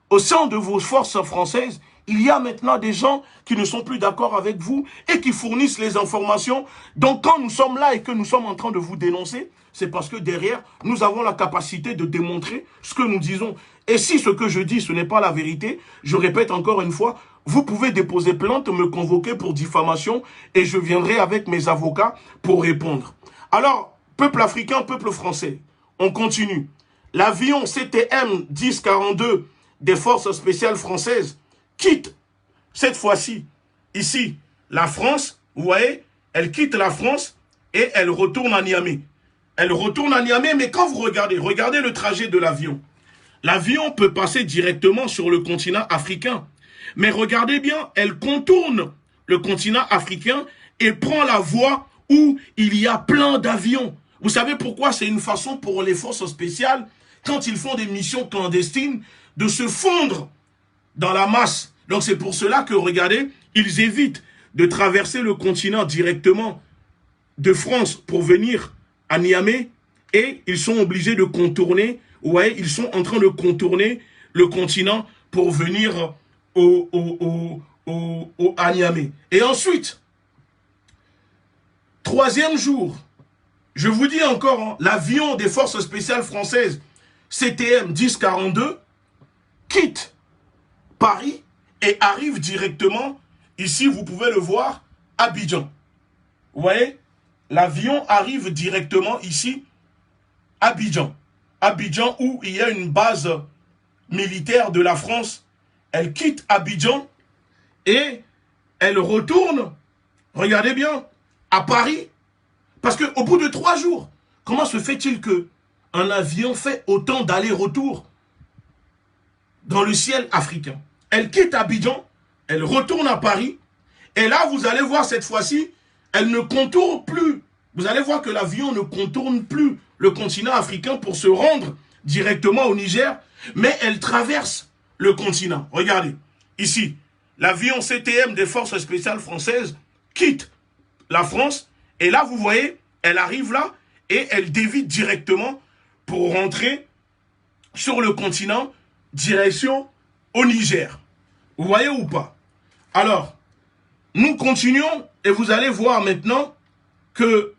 S1: au sein de vos forces françaises, il y a maintenant des gens qui ne sont plus d'accord avec vous et qui fournissent les informations. Donc quand nous sommes là et que nous sommes en train de vous dénoncer, c'est parce que derrière, nous avons la capacité de démontrer ce que nous disons. Et si ce que je dis, ce n'est pas la vérité, je répète encore une fois, vous pouvez déposer plainte, me convoquer pour diffamation et je viendrai avec mes avocats pour répondre. Alors, peuple africain, peuple français, on continue. L'avion CTM 1042 des forces spéciales françaises quitte, cette fois-ci, ici, la France, vous voyez, elle quitte la France et elle retourne à Niamey. Elle retourne à Niamey, mais quand vous regardez le trajet de l'avion. L'avion peut passer directement sur le continent africain. Mais regardez bien, elle contourne le continent africain et prend la voie où il y a plein d'avions. Vous savez pourquoi? C'est une façon pour les forces spéciales, quand ils font des missions clandestines, de se fondre dans la masse. Donc c'est pour cela que, regardez, ils évitent de traverser le continent directement de France pour venir à Niamey et ils sont obligés de contourner, vous voyez, ils sont en train de contourner le continent pour venir à Niamey. Et ensuite, troisième jour, je vous dis encore, hein, l'avion des forces spéciales françaises CTM 1042 quitte Paris et arrive directement, ici vous pouvez le voir, à Abidjan. Vous voyez, l'avion arrive directement ici, à Abidjan. Abidjan où il y a une base militaire de la France. Elle quitte Abidjan et elle retourne, regardez bien, à Paris. Parce qu'au bout de 3 jours, comment se fait-il qu'un avion fait autant d'allers-retours dans le ciel africain? Elle quitte Abidjan, elle retourne à Paris, et là, vous allez voir cette fois-ci, elle ne contourne plus. Vous allez voir que l'avion ne contourne plus le continent africain pour se rendre directement au Niger, mais elle traverse le continent. Regardez, ici, l'avion CTM des forces spéciales françaises quitte la France, et là, vous voyez, elle arrive là, et elle dévie directement pour rentrer sur le continent, direction au Niger. Vous voyez ou pas? Alors, nous continuons, et vous allez voir maintenant que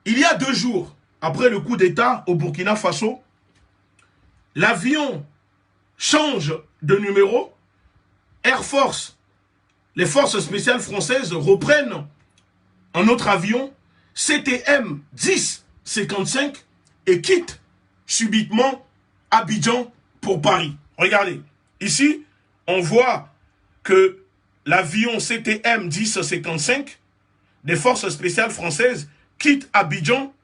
S1: il y a 2 jours, après le coup d'État au Burkina Faso, l'avion change de numéro, Air Force, les forces spéciales françaises reprennent un autre avion, CTM 1055, et quitte subitement Abidjan pour Paris. Regardez, ici, on voit que l'avion CTM 1055 des forces spéciales françaises quitte Abidjan,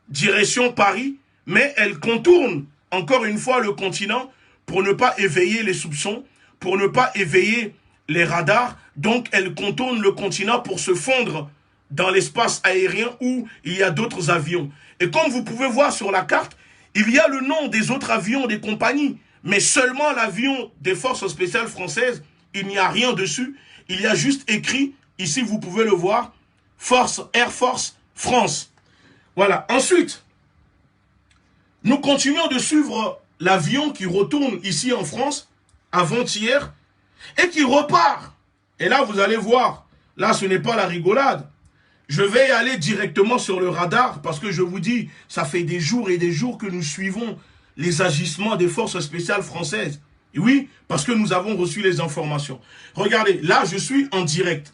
S1: direction Paris, mais elle contourne encore une fois le continent pour ne pas éveiller les soupçons, pour ne pas éveiller les radars. Donc elle contourne le continent pour se fondre dans l'espace aérien où il y a d'autres avions. Et comme vous pouvez voir sur la carte, il y a le nom des autres avions des compagnies, mais seulement l'avion des forces spéciales françaises, il n'y a rien dessus. Il y a juste écrit, ici vous pouvez le voir, Air Force France. Voilà. Ensuite, nous continuons de suivre l'avion qui retourne ici en France, avant-hier, et qui repart. Et là, vous allez voir, là, ce n'est pas la rigolade. Je vais aller directement sur le radar, parce que je vous dis, ça fait des jours et des jours que nous suivons les agissements des forces spéciales françaises. Et oui, parce que nous avons reçu les informations. Regardez, là, je suis en direct.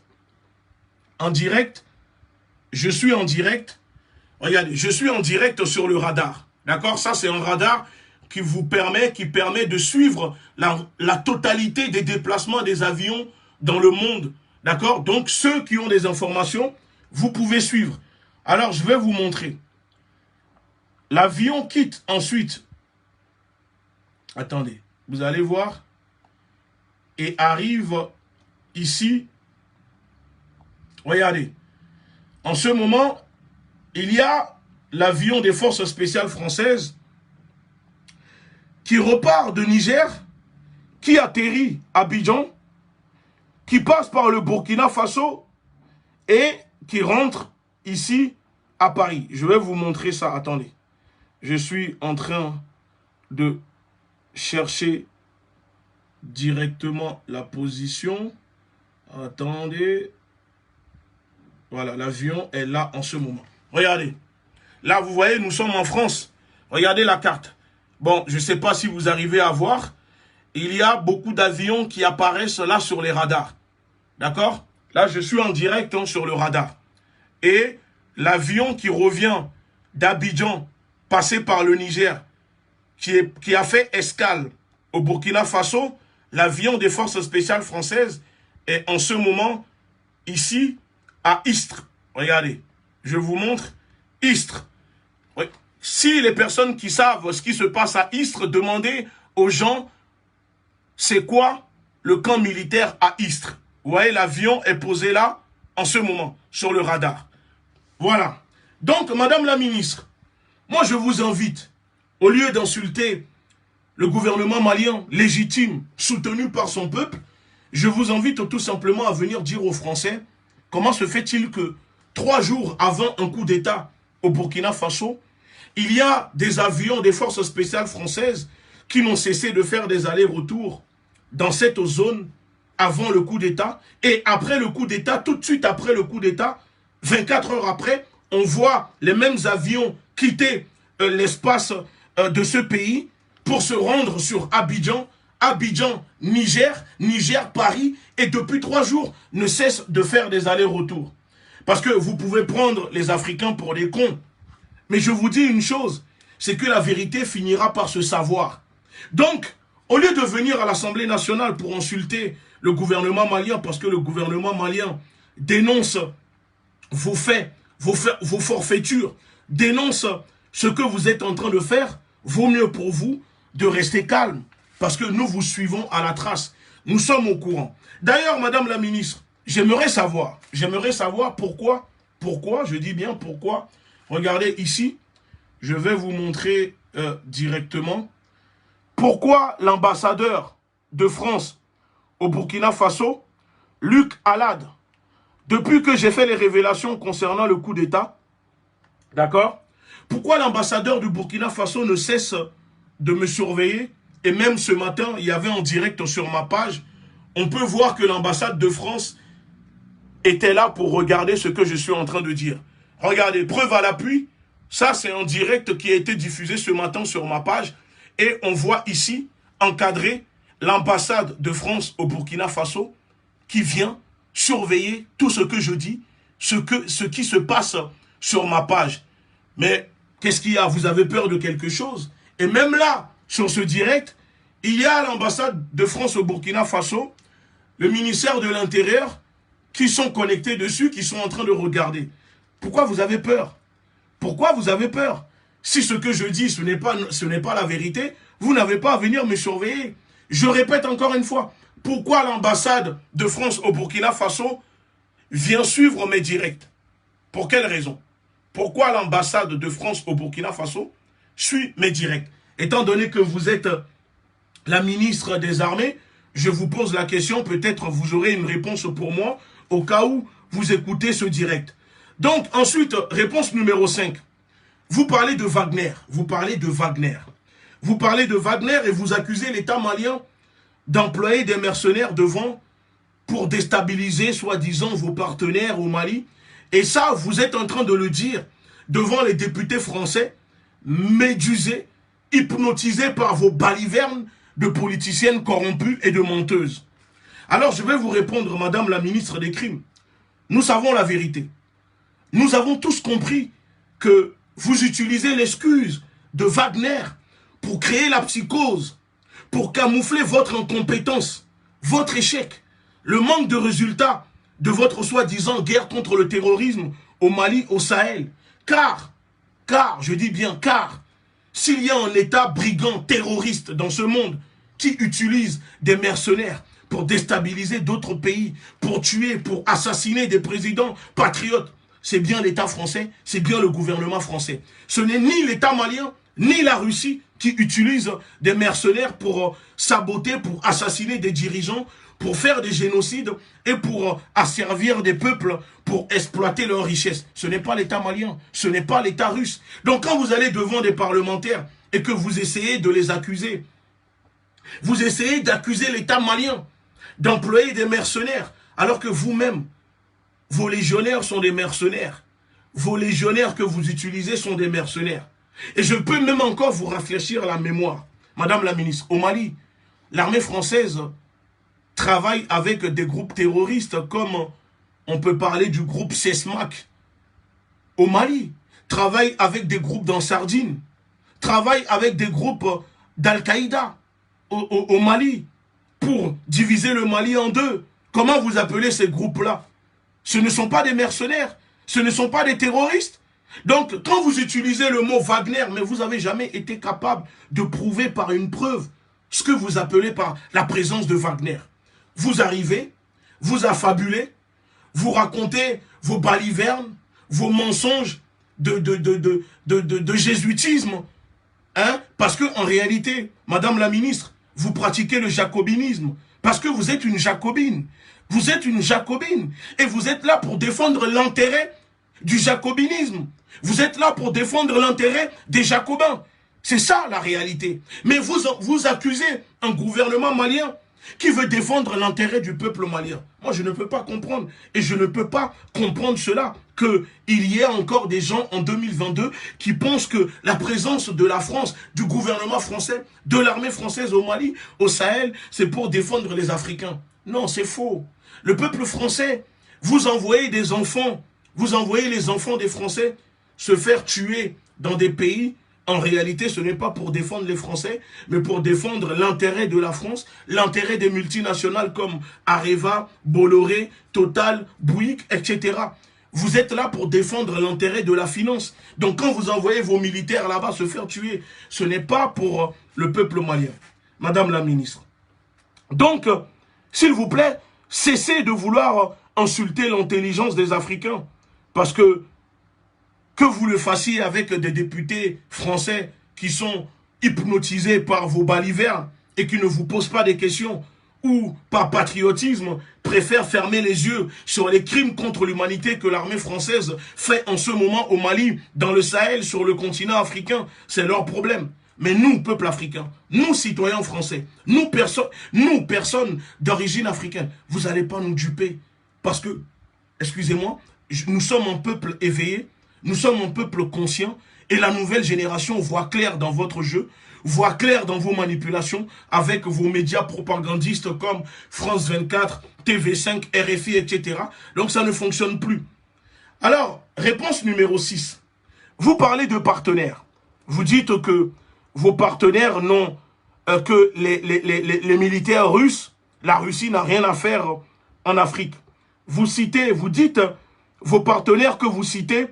S1: En direct, je suis en direct. Regardez, je suis en direct sur le radar. D'accord? Ça, c'est un radar qui permet de suivre la totalité des déplacements des avions dans le monde. D'accord? Donc, ceux qui ont des informations, vous pouvez suivre. Alors, je vais vous montrer. L'avion quitte ensuite. Attendez, vous allez voir. Et arrive ici. Regardez. En ce moment, il y a l'avion des forces spéciales françaises qui repart de Niger, qui atterrit à Abidjan, qui passe par le Burkina Faso et qui rentre ici à Paris. Je vais vous montrer ça. Attendez. Je suis en train de chercher directement la position. Attendez. Voilà, l'avion est là en ce moment. Regardez. Là, vous voyez, nous sommes en France. Regardez la carte. Bon, je ne sais pas si vous arrivez à voir. Il y a beaucoup d'avions qui apparaissent là sur les radars. D'accord? Là, je suis en direct sur le radar. Et l'avion qui revient d'Abidjan, passé par le Niger, qui a fait escale au Burkina Faso, l'avion des forces spéciales françaises est en ce moment ici à Istres. Regardez, je vous montre Istres. Oui. Si les personnes qui savent ce qui se passe à Istres, demandez aux gens c'est quoi le camp militaire à Istres. Vous voyez, l'avion est posé là en ce moment sur le radar. Voilà. Donc, Madame la ministre, moi je vous invite, au lieu d'insulter le gouvernement malien légitime, soutenu par son peuple, je vous invite tout simplement à venir dire aux Français comment se fait-il que 3 jours avant un coup d'État au Burkina Faso, il y a des avions des forces spéciales françaises qui n'ont cessé de faire des allers-retours dans cette zone avant le coup d'État. Et après le coup d'État, tout de suite après le coup d'État, 24 heures après, on voit les mêmes avions quitter l'espace de ce pays pour se rendre sur Abidjan, Niger, Paris, et depuis 3 jours ne cessent de faire des allers-retours. Parce que vous pouvez prendre les Africains pour des cons. Mais je vous dis une chose, c'est que la vérité finira par se savoir. Donc, au lieu de venir à l'Assemblée nationale pour insulter le gouvernement malien, parce que le gouvernement malien dénonce vos faits, vos forfaitures, dénonce ce que vous êtes en train de faire, vaut mieux pour vous de rester calme. Parce que nous vous suivons à la trace. Nous sommes au courant. D'ailleurs, Madame la ministre, j'aimerais savoir pourquoi, je dis bien pourquoi. Regardez ici, je vais vous montrer directement. Pourquoi l'ambassadeur de France au Burkina Faso, Luc Alad, depuis que j'ai fait les révélations concernant le coup d'État, d'accord? Pourquoi l'ambassadeur du Burkina Faso ne cesse de me surveiller? Et même ce matin, il y avait en direct sur ma page, on peut voir que l'ambassade de France était là pour regarder ce que je suis en train de dire. Regardez, preuve à l'appui, ça c'est en direct qui a été diffusé ce matin sur ma page. Et on voit ici, encadré, l'ambassade de France au Burkina Faso qui vient surveiller tout ce que je dis, ce qui se passe sur ma page. Mais qu'est-ce qu'il y a? Vous avez peur de quelque chose? Et même là, sur ce direct, il y a l'ambassade de France au Burkina Faso, le ministère de l'Intérieur, qui sont connectés dessus, qui sont en train de regarder. Pourquoi vous avez peur? Pourquoi vous avez peur? Si ce que je dis, ce n'est pas la vérité, vous n'avez pas à venir me surveiller. Je répète encore une fois, pourquoi l'ambassade de France au Burkina Faso vient suivre mes directs? Pour quelle raison? Pourquoi l'ambassade de France au Burkina Faso suit mes directs? Étant donné que vous êtes la ministre des Armées, je vous pose la question, peut-être vous aurez une réponse pour moi, au cas où vous écoutez ce direct. Donc, ensuite, réponse numéro 5. Vous parlez de Wagner, vous parlez de Wagner et vous accusez l'État malien d'employer des mercenaires devant pour déstabiliser, soi-disant, vos partenaires au Mali. Et ça, vous êtes en train de le dire devant les députés français, médusés, hypnotisés par vos balivernes de politiciennes corrompues et de menteuses. Alors, je vais vous répondre, Madame la ministre des Crimes. Nous savons la vérité. Nous avons tous compris que vous utilisez l'excuse de Wagner pour créer la psychose, pour camoufler votre incompétence, votre échec, le manque de résultats de votre soi-disant guerre contre le terrorisme au Mali, au Sahel. Car, je dis bien car, s'il y a un État brigand terroriste dans ce monde qui utilise des mercenaires pour déstabiliser d'autres pays, pour tuer, pour assassiner des présidents patriotes, c'est bien l'État français, c'est bien le gouvernement français. Ce n'est ni l'État malien, ni la Russie qui utilisent des mercenaires pour saboter, pour assassiner des dirigeants, pour faire des génocides et pour asservir des peuples, pour exploiter leurs richesses. Ce n'est pas l'État malien, ce n'est pas l'État russe. Donc quand vous allez devant des parlementaires et que vous essayez de les accuser, vous essayez d'accuser l'État malien d'employer des mercenaires, alors que vous-même, vos légionnaires sont des mercenaires. vos légionnaires que vous utilisez sont des mercenaires. Et je peux même encore vous rafraîchir la mémoire. Madame la ministre, au Mali, l'armée française travaille avec des groupes terroristes comme on peut parler du groupe CESMAC. Au Mali, travaille avec des groupes dans Sardine, travaille avec des groupes d'Al-Qaïda au Mali pour diviser le Mali en deux. Comment vous appelez ces groupes-là? Ce ne sont pas des mercenaires, ce ne sont pas des terroristes. Donc, quand vous utilisez le mot Wagner, mais vous n'avez jamais été capable de prouver par une preuve ce que vous appelez par la présence de Wagner. Vous arrivez, vous affabulez, vous racontez vos balivernes, vos mensonges de jésuitisme. Hein? Parce qu'en réalité, Madame la ministre, vous pratiquez le jacobinisme. Parce que vous êtes une jacobine. Vous êtes une jacobine. Et vous êtes là pour défendre l'intérêt du jacobinisme. Vous êtes là pour défendre l'intérêt des jacobins. C'est ça la réalité. Mais vous accusez un gouvernement malien qui veut défendre l'intérêt du peuple malien. Moi, je ne peux pas comprendre. Et je ne peux pas comprendre cela, qu'il y ait encore des gens en 2022 qui pensent que la présence de la France, du gouvernement français, de l'armée française au Mali, au Sahel, c'est pour défendre les Africains. Non, c'est faux. Le peuple français, vous envoyez des enfants, vous envoyez les enfants des Français se faire tuer dans des pays. En réalité, ce n'est pas pour défendre les Français, mais pour défendre l'intérêt de la France, l'intérêt des multinationales comme Areva, Bolloré, Total, Bouygues, etc. Vous êtes là pour défendre l'intérêt de la finance. Donc quand vous envoyez vos militaires là-bas se faire tuer, ce n'est pas pour le peuple malien. Madame la ministre. Donc, s'il vous plaît, cessez de vouloir insulter l'intelligence des Africains. Parce que vous le fassiez avec des députés français qui sont hypnotisés par vos balivernes et qui ne vous posent pas des questions ou, par patriotisme, préfèrent fermer les yeux sur les crimes contre l'humanité que l'armée française fait en ce moment au Mali, dans le Sahel, sur le continent africain, c'est leur problème. Mais nous, peuple africain, nous, citoyens français, nous, personnes d'origine africaine, vous n'allez pas nous duper. Parce que, excusez-moi, nous sommes un peuple éveillé, nous sommes un peuple conscient, et la nouvelle génération voit clair dans votre jeu, voit clair dans vos manipulations avec vos médias propagandistes comme France 24, TV5, RFI, etc. Donc ça ne fonctionne plus. Alors, réponse numéro 6. Vous parlez de partenaires. Vous dites que vos partenaires n'ont que les militaires russes. La Russie n'a rien à faire en Afrique. Vous dites, vos partenaires que vous citez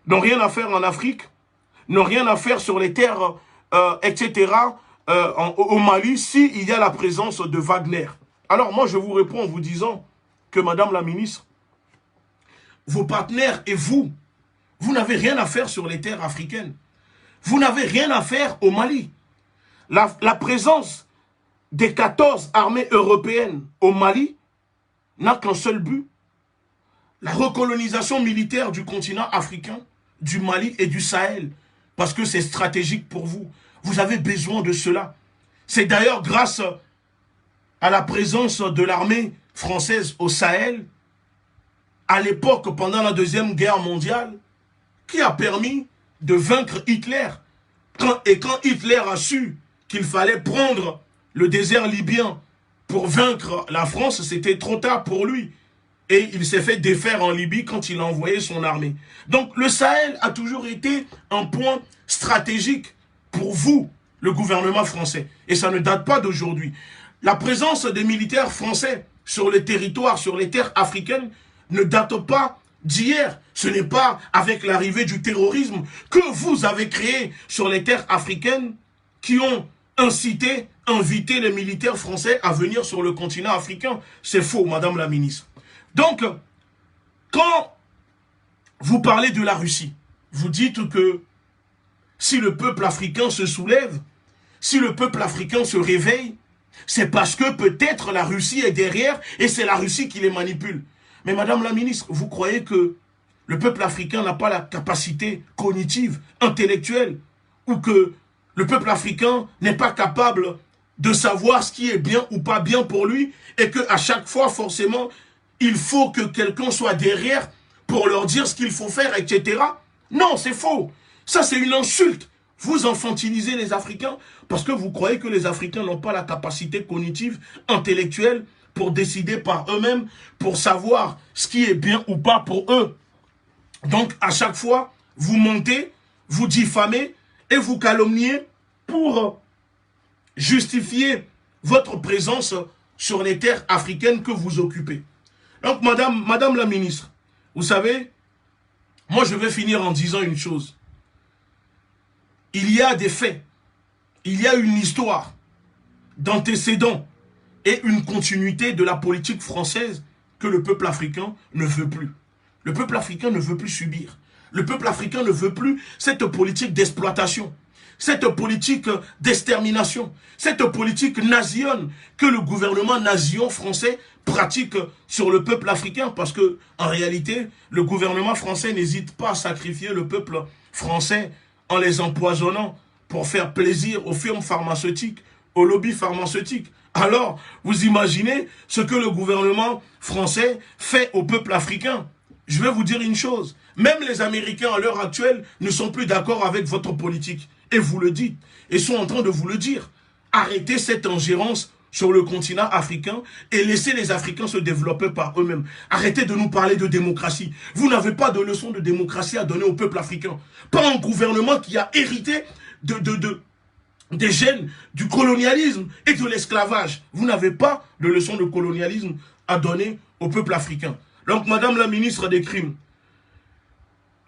S1: n'ont rien à faire en Afrique, n'ont rien à faire sur les terres, etc., au Mali, s'il y a la présence de Wagner. Alors moi, je vous réponds en vous disant que, Madame la ministre, vos partenaires et vous n'avez rien à faire sur les terres africaines. Vous n'avez rien à faire au Mali. La présence des 14 armées européennes au Mali n'a qu'un seul but. La recolonisation militaire du continent africain, du Mali et du Sahel. Parce que c'est stratégique pour vous. Vous avez besoin de cela. C'est d'ailleurs grâce à la présence de l'armée française au Sahel, à l'époque, pendant la Deuxième Guerre mondiale, qui a permis de vaincre Hitler. Et quand Hitler a su qu'il fallait prendre le désert libyen pour vaincre la France, c'était trop tard pour lui. Et il s'est fait défaire en Libye quand il a envoyé son armée. Donc le Sahel a toujours été un point stratégique pour vous, le gouvernement français. Et ça ne date pas d'aujourd'hui. La présence des militaires français sur le territoire, sur les terres africaines, ne date pas d'hier. Ce n'est pas avec l'arrivée du terrorisme que vous avez créé sur les terres africaines qui ont invité les militaires français à venir sur le continent africain. C'est faux, Madame la ministre. Donc, quand vous parlez de la Russie, vous dites que si le peuple africain se soulève, si le peuple africain se réveille, c'est parce que peut-être la Russie est derrière et c'est la Russie qui les manipule. Mais Madame la ministre, vous croyez que le peuple africain n'a pas la capacité cognitive, intellectuelle, ou que le peuple africain n'est pas capable de savoir ce qui est bien ou pas bien pour lui et qu'à chaque fois, forcément, il faut que quelqu'un soit derrière pour leur dire ce qu'il faut faire, etc. Non, c'est faux. Ça, c'est une insulte. Vous infantilisez les Africains parce que vous croyez que les Africains n'ont pas la capacité cognitive, intellectuelle, pour décider par eux-mêmes, pour savoir ce qui est bien ou pas pour eux. Donc, à chaque fois, vous mentez, vous diffamez et vous calomniez pour justifier votre présence sur les terres africaines que vous occupez. Donc, madame la ministre, vous savez, moi je vais finir en disant une chose. Il y a des faits, il y a une histoire d'antécédents et une continuité de la politique française que le peuple africain ne veut plus. Le peuple africain ne veut plus subir. Le peuple africain ne veut plus cette politique d'exploitation, cette politique d'extermination, cette politique nazione que le gouvernement nazion français pratique sur le peuple africain, parce que en réalité, le gouvernement français n'hésite pas à sacrifier le peuple français en les empoisonnant pour faire plaisir aux firmes pharmaceutiques, aux lobbies pharmaceutiques. Alors, vous imaginez ce que le gouvernement français fait au peuple africain. Je vais vous dire une chose, même les Américains à l'heure actuelle ne sont plus d'accord avec votre politique. Et vous le dites, et sont en train de vous le dire. Arrêtez cette ingérence sur le continent africain et laissez les Africains se développer par eux-mêmes. Arrêtez de nous parler de démocratie. Vous n'avez pas de leçon de démocratie à donner au peuple africain. Pas un gouvernement qui a hérité des gènes du colonialisme et de l'esclavage. Vous n'avez pas de leçon de colonialisme à donner au peuple africain. Donc, madame la ministre des Crimes,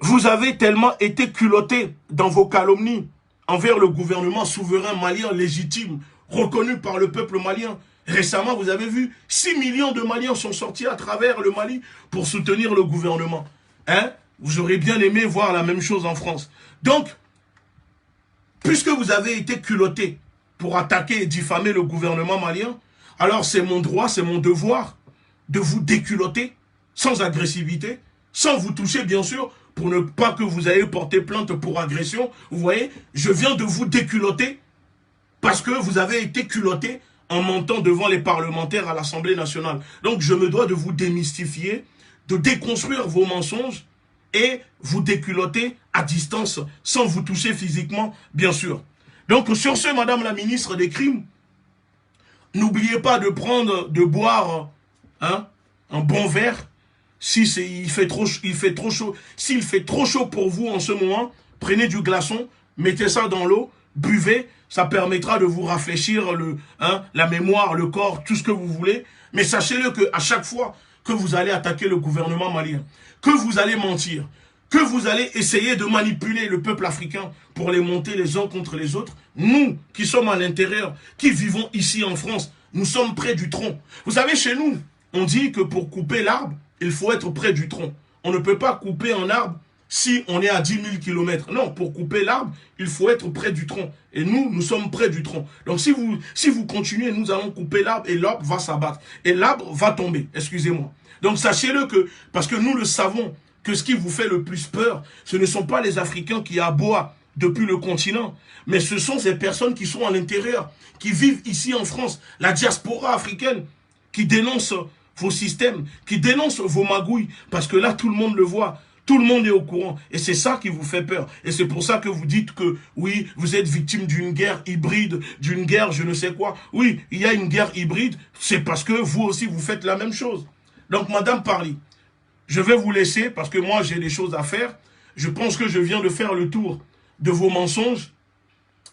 S1: vous avez tellement été culotté dans vos calomnies envers le gouvernement souverain malien légitime, reconnu par le peuple malien. Récemment, vous avez vu, 6 millions de Maliens sont sortis à travers le Mali pour soutenir le gouvernement. Hein? Vous aurez bien aimé voir la même chose en France. Donc, puisque vous avez été culotté pour attaquer et diffamer le gouvernement malien, alors c'est mon droit, c'est mon devoir de vous déculotter sans agressivité, sans vous toucher bien sûr, pour ne pas que vous ayez porté plainte pour agression. Vous voyez, je viens de vous déculotter parce que vous avez été culotté en mentant devant les parlementaires à l'Assemblée nationale. Donc je me dois de vous démystifier, de déconstruire vos mensonges et vous déculotter à distance sans vous toucher physiquement, bien sûr. Donc sur ce, madame la ministre des Crimes, n'oubliez pas de boire un bon verre. Il fait trop chaud. S'il fait trop chaud pour vous en ce moment, prenez du glaçon, mettez ça dans l'eau, buvez, ça permettra de vous rafraîchir la mémoire, le corps, tout ce que vous voulez. Mais sachez-le qu'à chaque fois que vous allez attaquer le gouvernement malien, que vous allez mentir, que vous allez essayer de manipuler le peuple africain pour les monter les uns contre les autres, nous qui sommes à l'intérieur, qui vivons ici en France, nous sommes près du tronc. Vous savez, chez nous, on dit que pour couper l'arbre, il faut être près du tronc. On ne peut pas couper un arbre si on est à 10 000 km. Non, pour couper l'arbre, il faut être près du tronc. Et nous sommes près du tronc. Donc si vous continuez, nous allons couper l'arbre et l'arbre va s'abattre. Et l'arbre va tomber, excusez-moi. Donc sachez-le que, parce que nous le savons, que ce qui vous fait le plus peur, ce ne sont pas les Africains qui aboient depuis le continent, mais ce sont ces personnes qui sont à l'intérieur, qui vivent ici en France, la diaspora africaine, qui dénonce vos systèmes, qui dénoncent vos magouilles, parce que là, tout le monde le voit, tout le monde est au courant, et c'est ça qui vous fait peur, et c'est pour ça que vous dites que, oui, vous êtes victime d'une guerre hybride, d'une guerre je ne sais quoi. Oui, il y a une guerre hybride, c'est parce que vous aussi, vous faites la même chose. Donc, Madame Parly, je vais vous laisser, parce que moi, j'ai des choses à faire. Je pense que je viens de faire le tour de vos mensonges,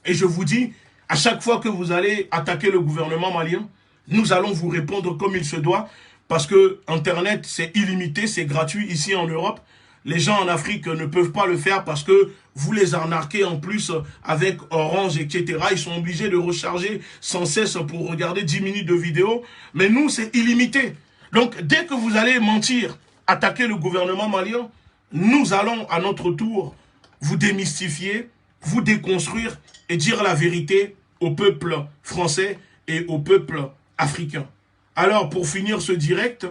S1: et je vous dis, à chaque fois que vous allez attaquer le gouvernement malien, nous allons vous répondre comme il se doit, parce que Internet, c'est illimité, c'est gratuit ici en Europe. Les gens en Afrique ne peuvent pas le faire parce que vous les arnaquez en plus avec Orange, etc. Ils sont obligés de recharger sans cesse pour regarder 10 minutes de vidéo. Mais nous, c'est illimité. Donc, dès que vous allez mentir, attaquer le gouvernement malien, nous allons à notre tour vous démystifier, vous déconstruire et dire la vérité au peuple français et au peuple africain. Alors, pour finir ce direct,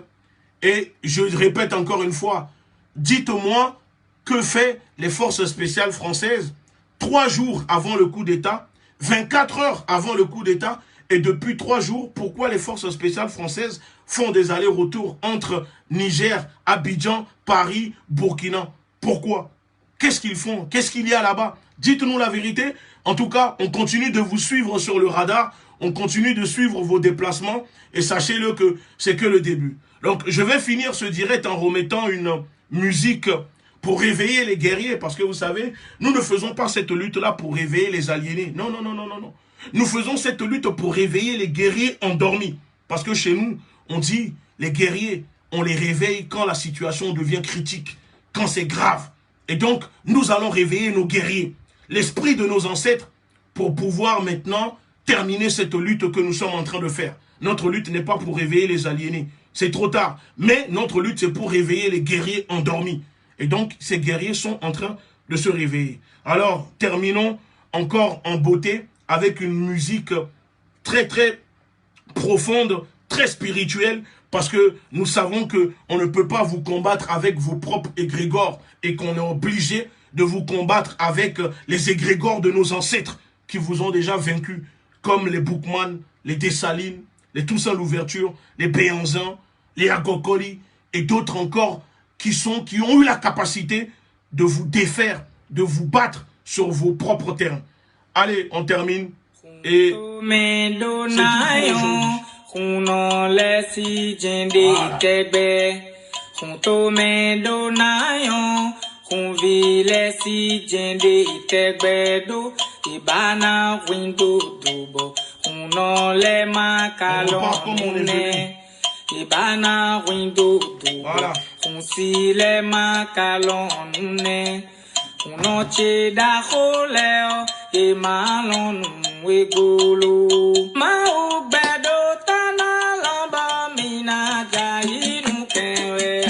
S1: et je répète encore une fois, dites-moi que fait les forces spéciales françaises 3 jours avant le coup d'État, 24 heures avant le coup d'État Et depuis 3 jours, pourquoi les forces spéciales françaises font des allers-retours entre Niger, Abidjan, Paris, Burkina? Pourquoi? Qu'est-ce qu'ils font? Qu'est-ce qu'il y a là-bas? Dites-nous la vérité. En tout cas, on continue de vous suivre sur le radar. On continue de suivre vos déplacements. Et sachez-le que c'est que le début. Donc, je vais finir ce direct en remettant une musique pour réveiller les guerriers. Parce que vous savez, nous ne faisons pas cette lutte-là pour réveiller les aliénés. Non, non, non, non, non, non. Nous faisons cette lutte pour réveiller les guerriers endormis. Parce que chez nous, on dit, les guerriers, on les réveille quand la situation devient critique, quand c'est grave. Et donc, nous allons réveiller nos guerriers, l'esprit de nos ancêtres, pour pouvoir maintenant terminer cette lutte que nous sommes en train de faire. Notre lutte n'est pas pour réveiller les aliénés. C'est trop tard. Mais notre lutte, c'est pour réveiller les guerriers endormis. Et donc, ces guerriers sont en train de se réveiller. Alors, terminons encore en beauté avec une musique très, très profonde, très spirituelle, parce que nous savons qu'on ne peut pas vous combattre avec vos propres égrégores et qu'on est obligé de vous combattre avec les égrégores de nos ancêtres qui vous ont déjà vaincus, comme les Boukman, les Dessalines, les Toussaint Louverture, les Béanzin, les Agokoli et d'autres encore qui ont eu la capacité de vous défaire, de vous battre sur vos propres terrains. Allez, on termine. Et c'est tout pour aujourd'hui.
S3: Ibana windo do
S1: Voilà.
S3: Unsile makalon ne Unoche da holeo E malon wegolo Ma ubedo tana lamba mina jainu kewe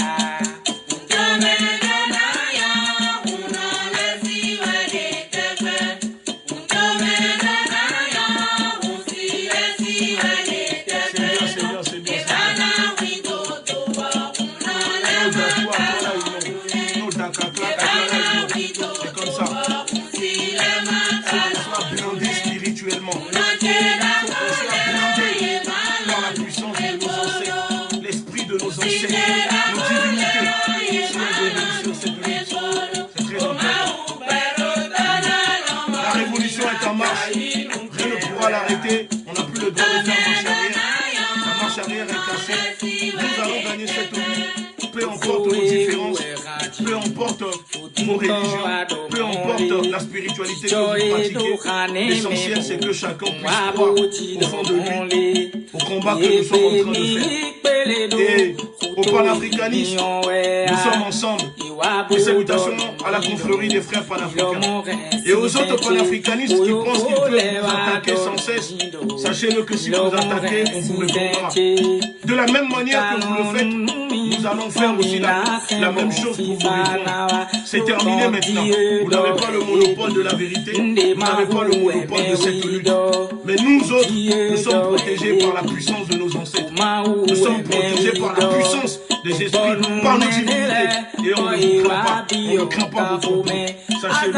S1: L'arrêter, on n'a plus le droit de faire marche arrière. La marche arrière est cassée. Nous allons gagner cette lutte. Peu importe nos différences, peu importe nos religions, peu importe la spiritualité que vous pratiquez. L'essentiel, c'est que chacun puisse croire au fond de lui, au combat que nous sommes en train de faire. Et au panafricanisme, nous sommes ensemble. Et salutations à la confrérie des frères panafricains. Et aux autres panafricanistes qui pensent qu'ils peuvent vous attaquer sans cesse, sachez-le que si vous attaquez, on vous répondra. De la même manière que vous le faites, nous allons faire aussi la même chose pour vous répondre. C'est terminé maintenant. Vous n'avez pas le monopole de la vérité, vous n'avez pas le monopole de cette lutte. Mais nous autres, nous sommes protégés par la puissance de nos ancêtres. Nous sommes protégés par la puissance des esprits, par nos divinités. Et on ne craint pas, on ne craint pas votre tour. Sachez-le.